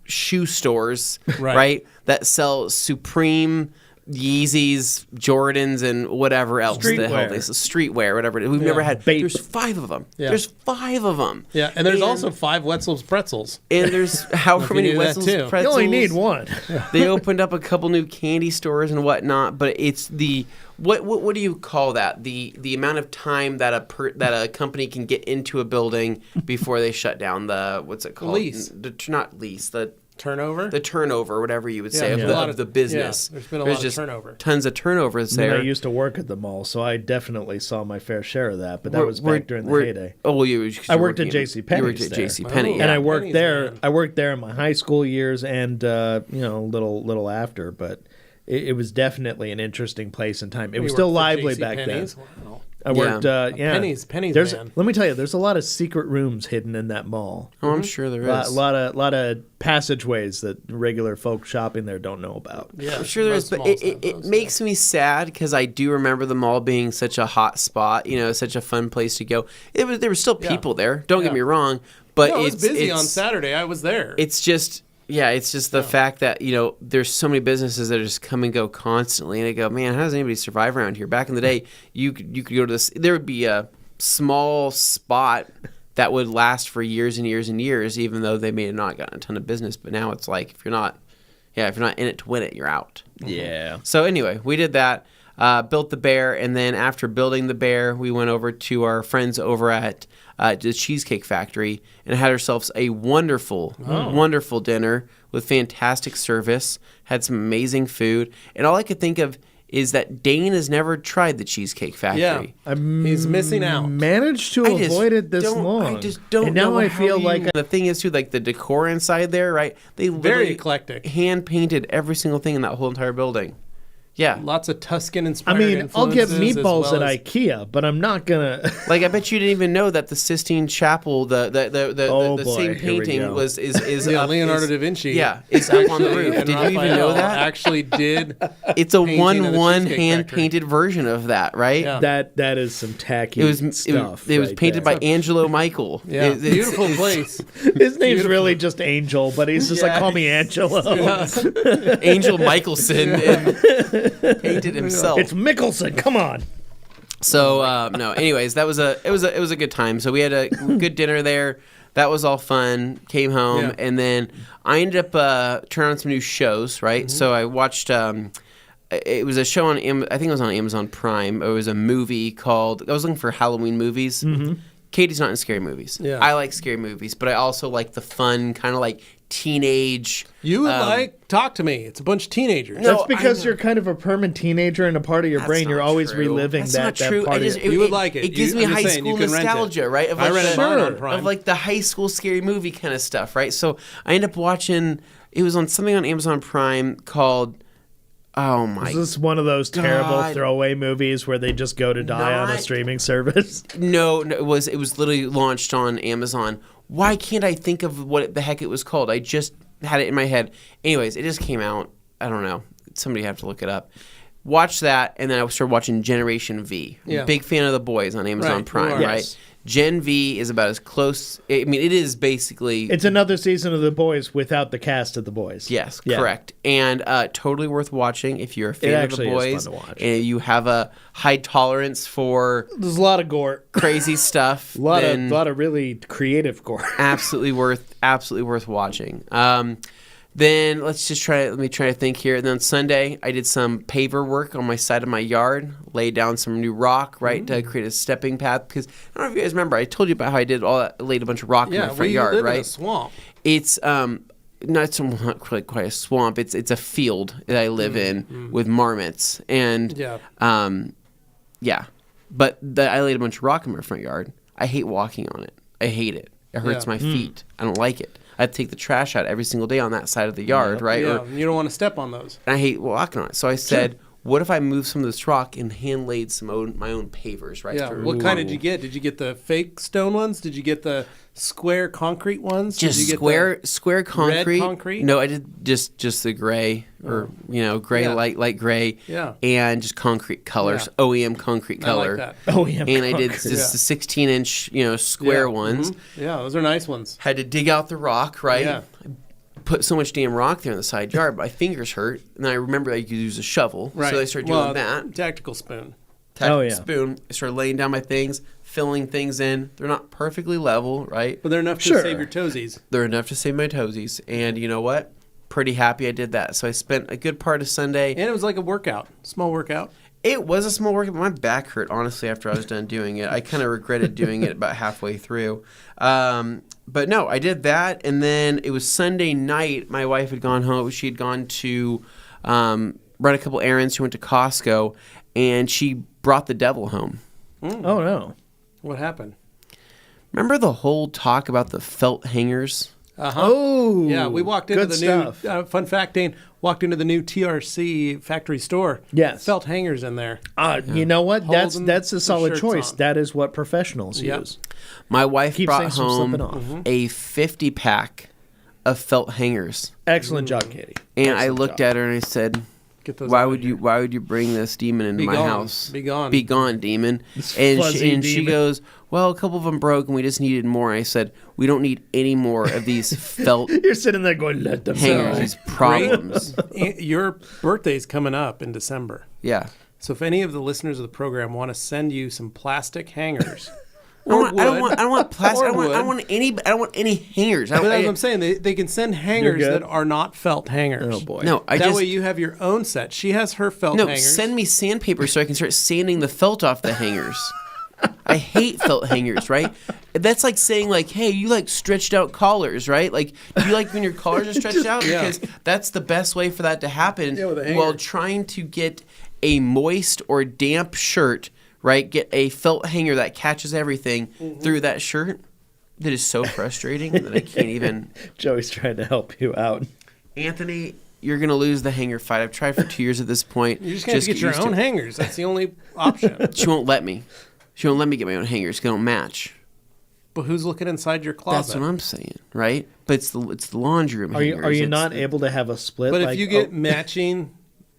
shoe stores, Right. that sell Supreme, Yeezys, Jordans, and whatever else the hell they sell. Streetwear, whatever. We've never had. Bape. There's 5 of them. Yeah. There's 5 of them. Yeah, and there's also 5 Wetzel's pretzels. And there's however you many knew that, Wetzel's too. You pretzels. only need one. They opened up a couple new candy stores and whatnot, but it's the what do you call that? The amount of time that a company can get into a building before they shut down. The what's it called? Lease. Not lease. Turnover? The turnover, whatever you would say, Yeah, of, yeah. the, A lot of the business. yeah, there's been a There's lot of just turnover. Tons of turnovers I mean, there. I used to work at the mall, so I definitely saw my fair share of that. But that was back during the heyday. Oh, well, I worked at J.C. Penney's You worked at there. J.C. Penney, And I yeah. worked Pennies, there. man. I worked there in my high school years, and little after. But it was definitely an interesting place and time. It was You still worked for lively JC back Penney's? then. Wow. I worked, Pennies, There's, man. let me tell you, there's a lot of secret rooms hidden in that mall. Oh, I'm sure there A is. lot of passageways that regular folk shopping there don't know about. Yeah, I'm sure there is, most but malls it have those, makes me sad because I do remember the mall being such a hot spot, such a fun place to go. There were still people there. Don't get Yeah. me wrong, but No, it was busy it's on Saturday. I was there. It's just the fact that there's so many businesses that just come and go constantly, and I go, man, how does anybody survive around here? Back in the day, you could go to this. There would be a small spot that would last for years and years and years, even though they may have not gotten a ton of business. But now it's like if you're not in it to win it, you're out. Yeah. So anyway, we did that, built the bear, and then after building the bear, we went over to our friends over at the Cheesecake Factory and had ourselves a wonderful dinner with fantastic service, had some amazing food, and all I could think of is that Dane has never tried the Cheesecake Factory. yeah. He's missing out. Managed to I just avoid it this don't- long. I just don't and now know I how feel you- like the thing is too, like the decor inside there, right? They Very literally eclectic. hand painted every single thing in that whole entire building. Yeah. Lots of Tuscan I inspired mean, I'll get influences as meatballs well at as- IKEA, but I'm not gonna. Like I bet you didn't even know that the Sistine Chapel, the Oh, boy, same here we painting go. is Yeah, up, Leonardo is- da Vinci. Yeah, it's up on the actually, roof. and Did you even Raphael know that? Actually did. It's a painting of the 1-1 Cheesecake hand Factory. painted version of that, right? Yeah. that is some tacky It was stuff. it was right painted there. by Angelo Michael. Yeah, It's- beautiful it's- place. His name's really just Angel, but he's just like, Yeah. call me Angelo. Angel Michelson. And Painted himself. It's Mickelson. Come on. So no. Anyways, it was a good time. So we had a good dinner there. That was all fun. Came home and then I ended up turning on some new shows. Right. So I watched. It was a show on. I think it was on Amazon Prime. It was a movie called. I was looking for Halloween movies. Katie's not in scary movies. Yeah. I like scary movies, but I also like the fun kind of like teenage. You would talk to me. It's a bunch of teenagers. No, That's because I know. you're kind of a permanent teenager, and a part of your That's brain, you're not always true. reliving That's that, not that true. part I of just, it. You would like it. It gives me I'm just high saying, you school can rent it. nostalgia, right? Of I like read it on Prime. of like the high school scary movie kind of stuff, right? So I ended up watching. It was on something on Amazon Prime called. Oh my! Is this one of those terrible God. throwaway movies where they just go to die on a Not- streaming service? No, it was literally launched on Amazon. Why can't I think of what the heck it was called? I just had it in my head. Anyways, it just came out. I don't know. Somebody have to look it up. Watch that, and then I started watching Generation V. Yeah. Big fan of The Boys on Amazon Right, Prime, you are. right? Yes. Gen V is about as close. I mean, it is basically. It's another season of The Boys without the cast of The Boys. Yes, Yeah. correct. And totally worth watching if you're a fan of The actually is Boys fun to watch. and you have a high tolerance for There's a lot of gore. crazy stuff. A lot then of really creative gore. absolutely worth watching. Then let me try to think here. And then on Sunday, I did some paver work on my side of my yard, laid down some new rock, right, to create a stepping path. Because I don't know if you guys remember, I told you about how I did all that, laid a bunch of rock in my front we yard, live right? in a swamp. It's not quite a swamp. It's a field that I live in with marmots and yeah. But I laid a bunch of rock in my front yard. I hate walking on it. I hate it. It hurts my feet. I don't like it. I have to take the trash out every single day on that side of the yard, right? Yeah, you don't want to step on those. And I hate walking on it. So I said, what if I move some of this rock and hand laid my own pavers, right? Yeah. What kind did you get? Did you get the fake stone ones? Did you get the square concrete ones? Just did you get square concrete. red concrete? No, I did just the gray or gray, Yeah. light gray. Yeah. And just concrete colors, Yeah. OEM concrete color. I like that. Oh, yeah. And I did concrete. just the 16-inch, square ones. Yeah, those are nice ones. Had to dig out the rock, right? Yeah. Put so much damn rock there in the side yard, my fingers hurt. And then I remember I could use a shovel, Right. so I started doing that. Tactical spoon. Oh, yeah. Spoon. I started laying down my things, filling things in. They're not perfectly level, right? But they're enough to Sure. save your toesies. They're enough to save my toesies. And you know what? Pretty happy I did that. So I spent a good part of Sunday. And it was like a workout, small workout. It was a small workout, but my back hurt, honestly, after I was done doing it. I kind of regretted doing it about halfway through. But no, I did that. And then it was Sunday night. My wife had gone home. She had gone to run a couple errands. She went to Costco, and she brought the devil home. Oh, no. What happened? Remember the whole talk about the felt hangers? Oh. Yeah, we walked into good the stuff. new, fun fact, Dane, walked into the new TRC factory store. Yes. Felt hangers in there. You know what? Holding That's a the solid shirts choice. on. That is what professionals Yep. use. My wife Keep brought things from home slipping off. a 50-pack of felt hangers. Excellent job, Katie. And I looked at her and I said, Get those why out of would here. why would you bring this demon into Be my gone. house? Be gone. Be gone, demon. This And fuzzy she demon. goes, well, a couple of them broke and we just needed more. I said, we don't need any more of these felt You're sitting there going, let them hangers, go. these problems. Your birthday's coming up in December. Yeah. So if any of the listeners of the program want to send you some plastic hangers, I don't or want plastic. Or I don't want any hangers. I but don't, as I'm saying, they can send hangers good. that are not felt hangers. Oh, boy. no, I that just way you have your own set. She has her felt no. hangers. Send me sandpaper so I can start sanding the felt off the hangers. I hate felt hangers, right? That's like saying like, hey, you like stretched out collars, right? Like, do you like when your collars are stretched out? Yeah. Because that's the best way for that to happen Yeah, with a hanger. while trying to get a moist or damp shirt, right? Get a felt hanger that catches everything through that shirt. That is so frustrating that I can't even. Joey's trying to help you out. Anthony, you're going to lose the hanger fight. I've tried for 2 years at this point. You're just going to get your used own to it. hangers. That's the only option. She won't let me. She won't let me get my own hangers. 'Cause they don't match. But who's looking inside your closet? That's what I'm saying, right? But it's the laundry room. Are you hangers. you It's not the- able to have a split? But like, if you get matching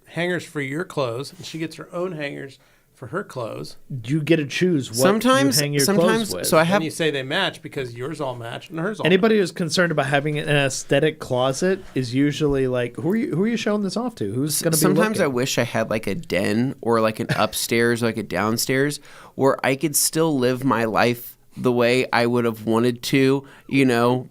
hangers for your clothes, and she gets her own hangers for her clothes. You get to choose what Sometimes, you hang your clothes with. so I have. And you say they match because yours all match and hers all Anybody who's concerned about having an aesthetic closet is usually like, who are you showing this off to? Who's going to be Sometimes I looking? wish I had like a den or like an upstairs or like a downstairs where I could still live my life the way I would have wanted to,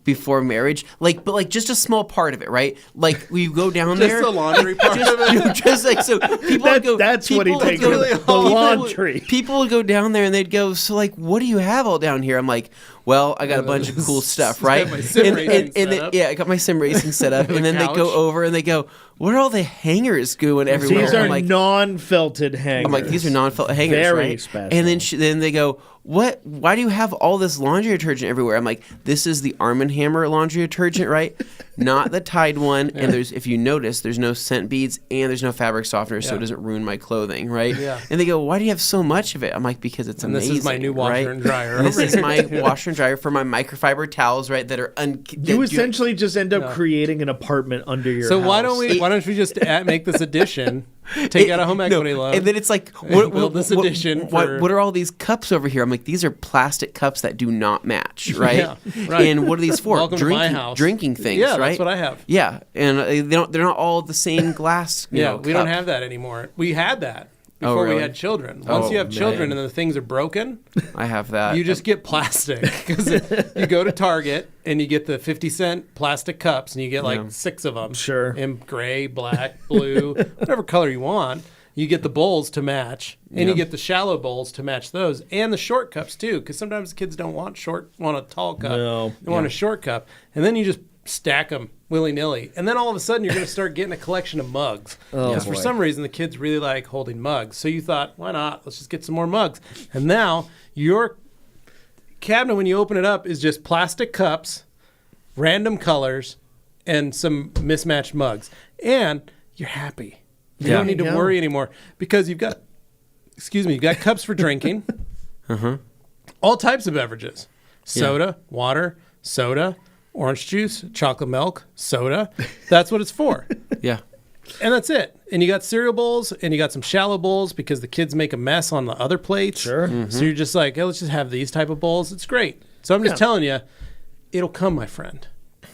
before marriage. But just a small part of it, right? Like we go down Just there. the laundry part of it. Just like so, people would go. That's what he people would takes go- with the people would- laundry. People would go down there and they'd go, so like, what do you have all down here? I'm like, well, I got a bunch of cool stuff, right? my sim racing setup. I got my sim racing set up, and then they go couch. over and they go, what are all the hangers going everywhere? These are I'm like, non-felted hangers. I'm like, these are non-felt hangers, Very right? special. And then they go, what? Why do you have all this laundry detergent everywhere? I'm like, this is the Arm & Hammer laundry detergent, right? Not the Tide one. And if you notice, there's no scent beads and there's no fabric softener, so it doesn't ruin my clothing, right? Yeah. And they go, why do you have so much of it? I'm like, because it's And amazing. this is my new washer right? and dryer. And this over is here. my washer and dryer for my microfiber towels, right? That are You essentially just end up creating an apartment under your So house. why don't we just make this addition, take out a home equity loan, and then it's like, build this addition for- what are all these cups over here? I'm like, these are plastic cups that do not match, right? Yeah, right. And what are these for? Welcome to my house. Drinking things, Yeah, right? that's what I have. Yeah, and they're not all the same glass. we cup. don't have that anymore. We had that Oh, before really? we had children. Once you have children man. and the things are broken, I have that. you just get plastic. Because you go to Target and you get the 50-cent plastic cups and you get like 6 of them. Sure. In gray, black, blue, whatever color you want. You get the bowls to match, and you get the shallow bowls to match those, and the short cups too, because sometimes kids don't want a tall cup. No. They want a short cup, and then you just stack them willy-nilly, and then all of a sudden you're going to start getting a collection of mugs. Because for some reason the kids really like holding mugs, so you thought, why not? Let's just get some more mugs. And now your cabinet, when you open it up, is just plastic cups, random colors, and some mismatched mugs, and you're happy. You don't need to worry anymore because you've got cups for drinking, all types of beverages, soda, water, soda, orange juice, chocolate milk, soda. That's what it's for. Yeah. And that's it. And you got cereal bowls and you got some shallow bowls because the kids make a mess on the other plates. Sure. So you're just like, hey, let's just have these type of bowls. It's great. So I'm just telling you, it'll come, my friend.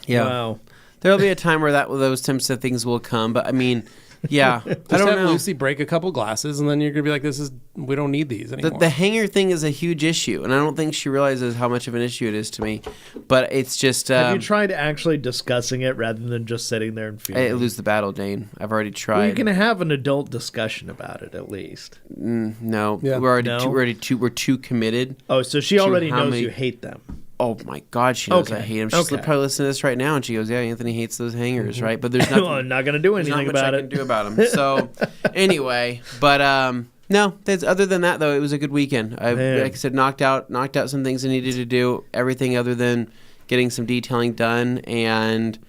Yeah. Wow. There'll be a time where those types of things will come, but I mean, yeah, I Just don't have know. Lucy break a couple glasses, and then you're gonna be like, we don't need these anymore. The hanger thing is a huge issue, and I don't think she realizes how much of an issue it is to me. But it's just Have you tried actually discussing it rather than just sitting there and feeling? I lose the battle, Dane. I've already tried. Well, you can have an adult discussion about it at least. No, Yeah. we're already No? we're too committed. Oh, so she already how knows many- you hate them. Oh my God, she knows I Okay. hate him. She's Okay. probably listening to this right now, and she goes, "Yeah, Anthony hates those hangers, right?" But there's nothing. Well, I'm not going to do There's not anything much about I it. can do about them. So, anyway, but no. Other than that, though, it was a good weekend. Man. Like I said, knocked out some things I needed to do. Everything other than getting some detailing done, and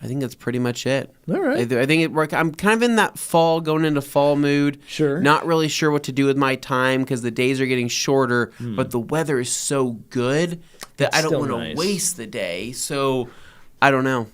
I think that's pretty much it. All right. I think it worked. I'm kind of in that going into fall mood. Sure. Not really sure what to do with my time because the days are getting shorter, but the weather is so good that It's I don't still want to nice. waste the day. So I don't know.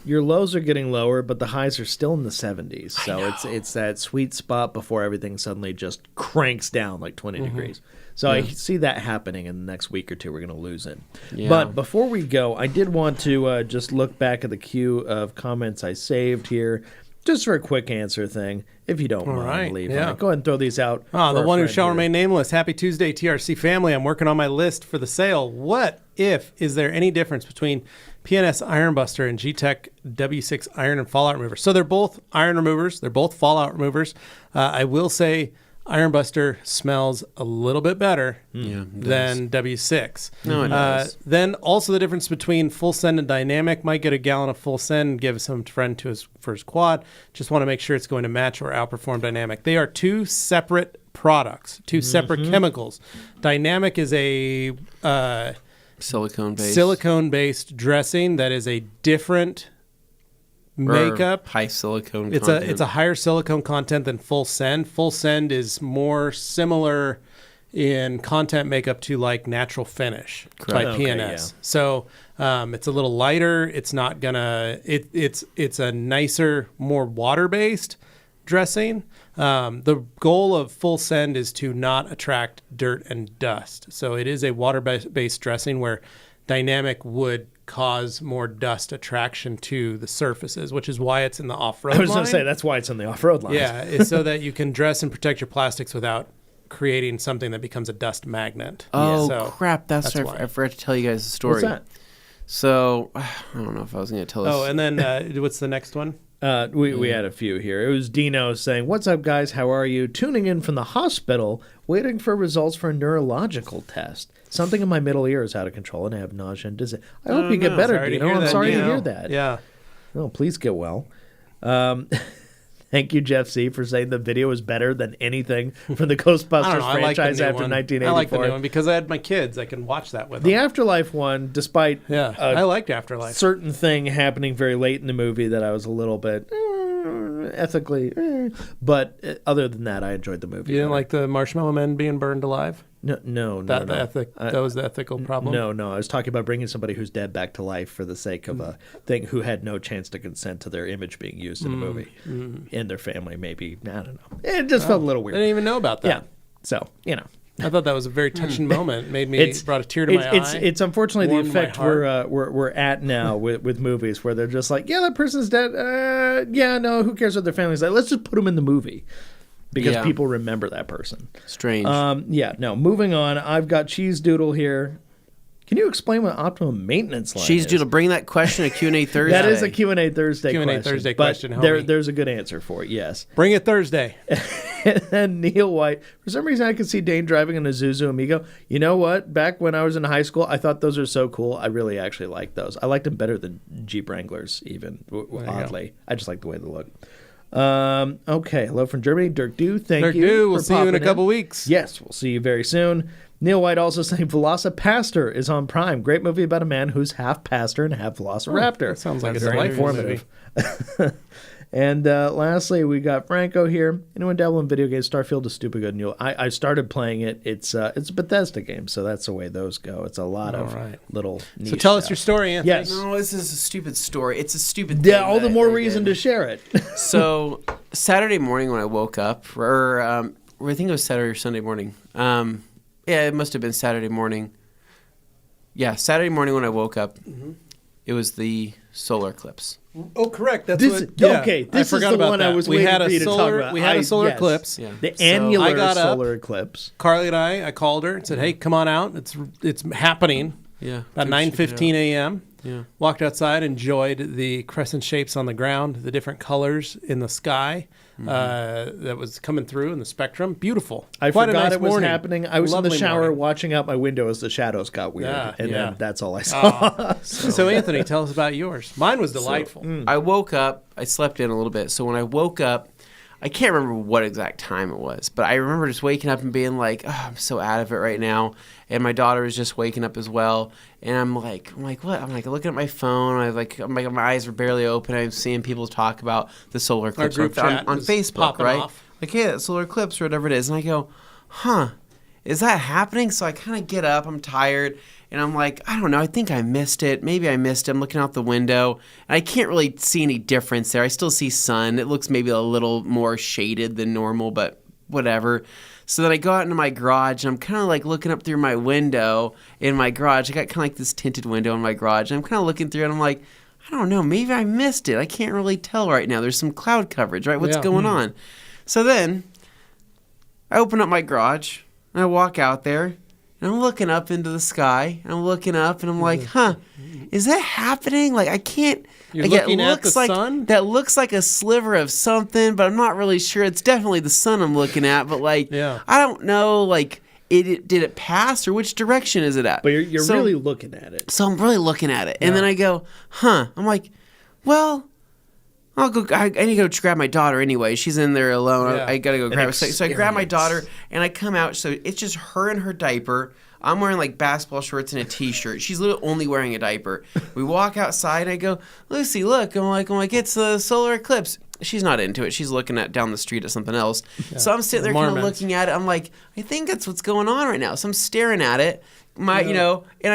Your lows are getting lower, but the highs are still in the 70s. So it's that sweet spot before everything suddenly just cranks down like 20 degrees. So I see that happening in the next week or two. We're going to lose it. Yeah. But before we go, I did want to just look back at the queue of comments I saved here, just for a quick answer thing, if you don't mind, right, Levi. yeah. Go ahead and throw these out. Ah, for the our one who friend shall here. remain nameless. Happy Tuesday, TRC family. I'm working on my list for the sale. What if is there any difference between PNS Iron Buster and G-Tech W6 Iron and Fallout Remover? So they're both iron removers. They're both fallout removers. I will say Iron Buster smells a little bit better than W6. No, it does. Then also the difference between full send and dynamic. Might get a gallon of full send and give some friend to his first quad. Just want to make sure it's going to match or outperform dynamic. They are two separate products, two separate chemicals. Dynamic is a silicone-based dressing that is a different makeup. High silicone. It's a higher silicone content than full send. Full send is more similar in content makeup to like natural finish by Okay, PNS. yeah. So it's a little lighter. It's not gonna. It's a nicer, more water based. dressing. The goal of full send is to not attract dirt and dust. So it is a water-based dressing where dynamic would cause more dust attraction to the surfaces, which is why it's in the off-road line. I was going to say, that's why it's in the off-road line. Yeah, it's so that you can dress and protect your plastics without creating something that becomes a dust magnet. Oh, So crap. That's why. I forgot to tell you guys the story. What's that? So, I don't know if I was going to tell this. Oh, and then what's the next one? We had a few here. It was Dino saying, "What's up, guys? How are you? Tuning in from the hospital, waiting for results for a neurological test. Something in my middle ear is out of control, and I have nausea and dizziness. I hope you get better, Sorry to Dino. hear I'm that, sorry to Dino. hear that. Yeah. No, please get well." Thank you, Jeff C., for saying the video is better than anything from the Ghostbusters I like the franchise new after one. 1984. I like the new one because I had my kids. I can watch that with The them. Afterlife one, despite I liked Afterlife. certain thing happening very late in the movie that I was a little bit ethically, but other than that, I enjoyed the movie. You didn't like the Marshmallow Men being burned alive? No. That no. that was the ethical problem? No. I was talking about bringing somebody who's dead back to life for the sake of a thing who had no chance to consent to their image being used in a movie. And their family, maybe. I don't know. It just felt a little I weird. didn't even know about that. Yeah. So, I thought that was a very touching moment. It brought a tear to my eye. It's unfortunately the warmed my effect heart. we're at now with movies where they're just like, yeah, that person's dead. No, who cares what their family's like? Let's just put them in the movie because Yeah. people remember that person. Strange. Moving on. I've got Cheese Doodle here. Can you explain what optimum maintenance line Cheese is? Doodle, bring that question to Q&A Thursday. That is a Q&A Thursday Q&A question. Thursday but question, homie. there's a good answer for it, yes. Bring it Thursday. And Neil White, for some reason I could see Dane driving an Isuzu Amigo. You know what? Back when I was in high school, I thought those are so cool. I really actually liked those. I liked them better than Jeep Wranglers, even, oddly. I just like the way they look. Okay, hello from Germany. Dirk Du, thank Dirk you. Du, we'll for see you in a popping couple weeks. Yes, we'll see you very soon. Neil White also saying Velocipaster is on Prime. Great movie about a man who's half pastor and half velociraptor. That sounds like a Very delightful informative. And lastly, we got Franco here. Anyone dabble in video games? Starfield is stupid good. And I started playing it. It's a Bethesda game, so that's the way those go. It's a lot of little niche So tell us stuff. your story, Anthony. Yes. No, this is a stupid story. It's a stupid thing. Yeah, all the more reason to share it. So Saturday morning when I woke up, or I think it was Saturday or Sunday morning. Yeah, it must have been Saturday morning. Yeah, Saturday morning when I woke up, it was the solar eclipse. Oh, correct. That's This is the one I was waiting for you to talk about. We had a solar eclipse. Yeah. The So annular I got up. solar eclipse. Carly and I called her and said, "Hey, come on out. It's happening." Yeah. About 9:15 a.m. Yeah. Walked outside, enjoyed the crescent shapes on the ground, the different colors in the sky that was coming through in the spectrum. Beautiful. I Quite a forgot nice it was morning. happening. I was in the Lovely shower morning. watching out my window as the shadows got weird. Yeah, and yeah. then that's all I saw. So Anthony, tell us about yours. Mine was delightful. I woke up. I slept in a little bit. So when I woke up, I can't remember what exact time it was, but I remember just waking up and being like, oh, I'm so out of it right now. And my daughter was just waking up as well. And I'm like, what? I'm like looking at my phone. My eyes are barely open. I'm seeing people talk about the solar eclipse group chat on was Facebook, popping right? off. Like, hey, that solar eclipse or whatever it is. And I go, is that happening? So I kind of get up. I'm tired. And I'm like, I don't know. I think I missed it. Maybe I missed it. I'm looking out the window. And I can't really see any difference there. I still see sun. It looks maybe a little more shaded than normal, but whatever. So then I go out into my garage, and I'm kind of like looking up through my window in my garage. I got kind of like this tinted window in my garage. And I'm kind of looking through it. And I'm like, I don't know. Maybe I missed it. I can't really tell right now. There's some cloud coverage, right? What's going on? So then I open up my garage, and I walk out there. And I'm looking up into the sky, and I'm looking up, and I'm like, is that happening? Like, I can't. You're like, looking it at looks the like, sun? That looks like a sliver of something, but I'm not really sure. It's definitely the sun I'm looking at, but, like, Yeah. I don't know, like, did it pass, or which direction is it at? But you're So- really looking at it. So I'm really looking at it. And then I go, I'm like, well, I'll go. I need to go grab my daughter anyway. She's in there alone. Yeah. I got to go grab her. So I grab my daughter, and I come out. So it's just her in her diaper. I'm wearing like basketball shorts and a t-shirt. She's literally only wearing a diaper. We walk outside, and I go, Lucy, look. I'm like, it's the solar eclipse. She's not into it. She's looking at down the street at something else. So I'm sitting there kind of Mormons. looking at it. I'm like, I think that's what's going on right now. So I'm staring at it. And I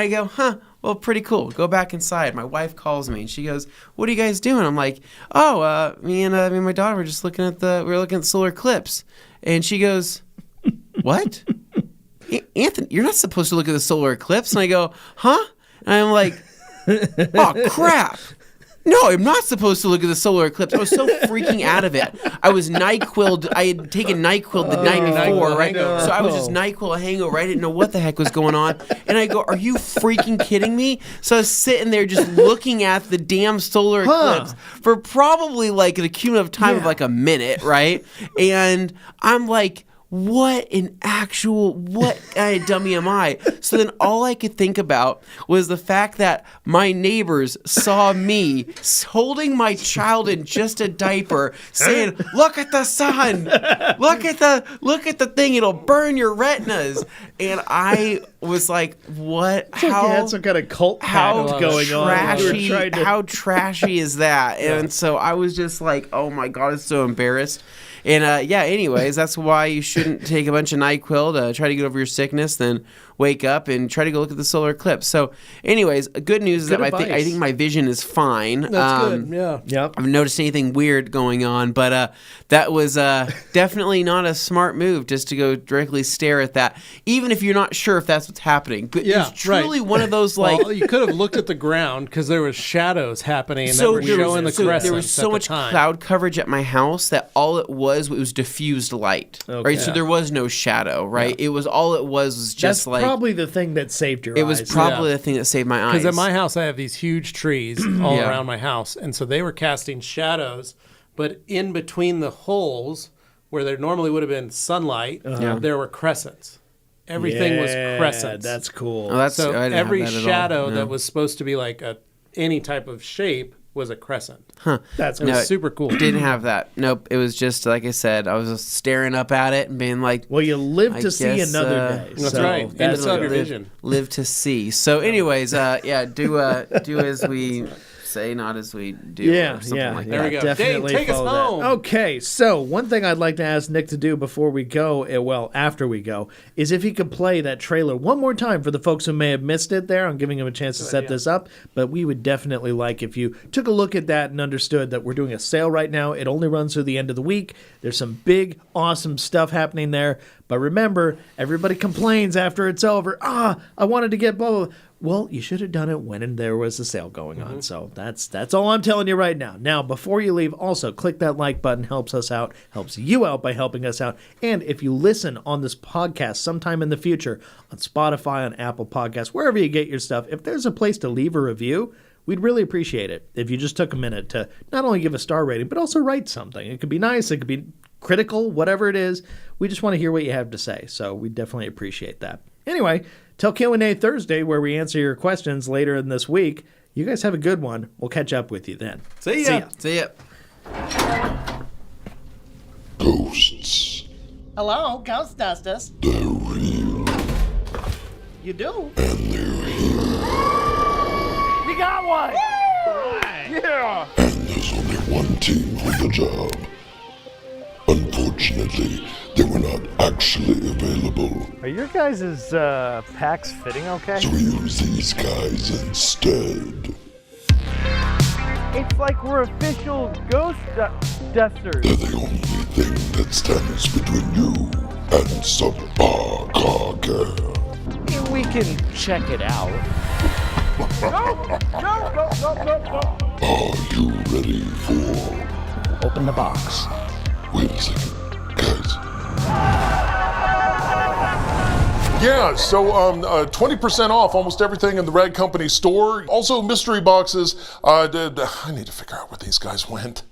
go, well, pretty cool. Go back inside. My wife calls me and she goes, what are you guys doing? I'm like, oh, me and my daughter were just looking at the solar eclipse. And she goes, what? Anthony, you're not supposed to look at the solar eclipse. And I go, huh? And I'm like, oh, crap. No, I'm not supposed to look at the solar eclipse. I was so freaking out of it. I was NyQuil. I had taken NyQuil the night before, right? So I was just NyQuil hangover. I didn't know what the heck was going on. And I go, are you freaking kidding me? So I was sitting there just looking at the damn solar eclipse for probably like an cumulative time of like a minute, right? And I'm like, what kind of dummy am I? So then all I could think about was the fact that my neighbors saw me holding my child in just a diaper saying, look at the sun, look at the thing, it'll burn your retinas. And I was like, what? It's like you had some kind of cult pattern going on. How trashy is that? And so I was just like, oh my God, I'm so embarrassed. And anyways, that's why you shouldn't take a bunch of NyQuil to try to get over your sickness, then wake up and try to go look at the solar eclipse. So anyways, good news is that I think my vision is fine. That's good, yeah. Yep. I haven't noticed anything weird going on, but that was definitely not a smart move just to go directly stare at that, even if you're not sure if that's what's happening. But it's truly one of those like... Well, you could have looked at the ground because there was shadows happening and that were showing the crescents. There was so much cloud coverage at my house that all it was diffused light, right? So there was no shadow, right? It was just that's like... probably the thing that saved your eyes. It was probably the thing that saved my eyes. Because at my house, I have these huge trees all around my house, and so they were casting shadows, but in between the holes where there normally would have been sunlight, there were crescents. Everything was crescents. That's cool. So every shadow that was supposed to be like any type of shape was a crescent. Huh. That's super cool. Didn't have that. Nope. It was just, like I said, I was just staring up at it and being like... Well, you live to see another day. That's right. And it's up your vision. Live to see. So anyways, do as we say, not as we do. Like that. There we go. Definitely Dane, take us home. Okay, so one thing I'd like to ask Nick to do before we go, after we go, is if he could play that trailer one more time for the folks who may have missed it there. I'm giving him a chance to set this up, but we would definitely like if you took a look at that and understood that we're doing a sale right now. It only runs through the end of the week. There's some big, awesome stuff happening there. But remember, everybody complains after it's over. I wanted to get blah, blah, blah. Well, you should have done it when there was a sale going on. So that's all I'm telling you right now. Now, before you leave, also click that like button. Helps us out. Helps you out by helping us out. And if you listen on this podcast sometime in the future on Spotify, on Apple Podcasts, wherever you get your stuff, if there's a place to leave a review, we'd really appreciate it if you just took a minute to not only give a star rating, but also write something. It could be nice. It could be critical, whatever it is. We just want to hear what you have to say. So we definitely appreciate that. Anyway, till Q&A Thursday, where we answer your questions later in this week. You guys have a good one. We'll catch up with you then. See ya. See ya. Ghosts. Hello, Ghostbusters. They're real. You do? And they're here. We got one! Yeah! And there's only one team for the job. Unfortunately, they were not actually available. Are your guys' packs fitting okay? So we use these guys instead. It's like we're official ghost dusters. They're the only thing that stands between you and subpar car care. We can check it out. No. Are you ready for... Open the box. Wait a second, guys. Yeah, so 20% off almost everything in the Rag Company store. Also mystery boxes. I need to figure out where these guys went.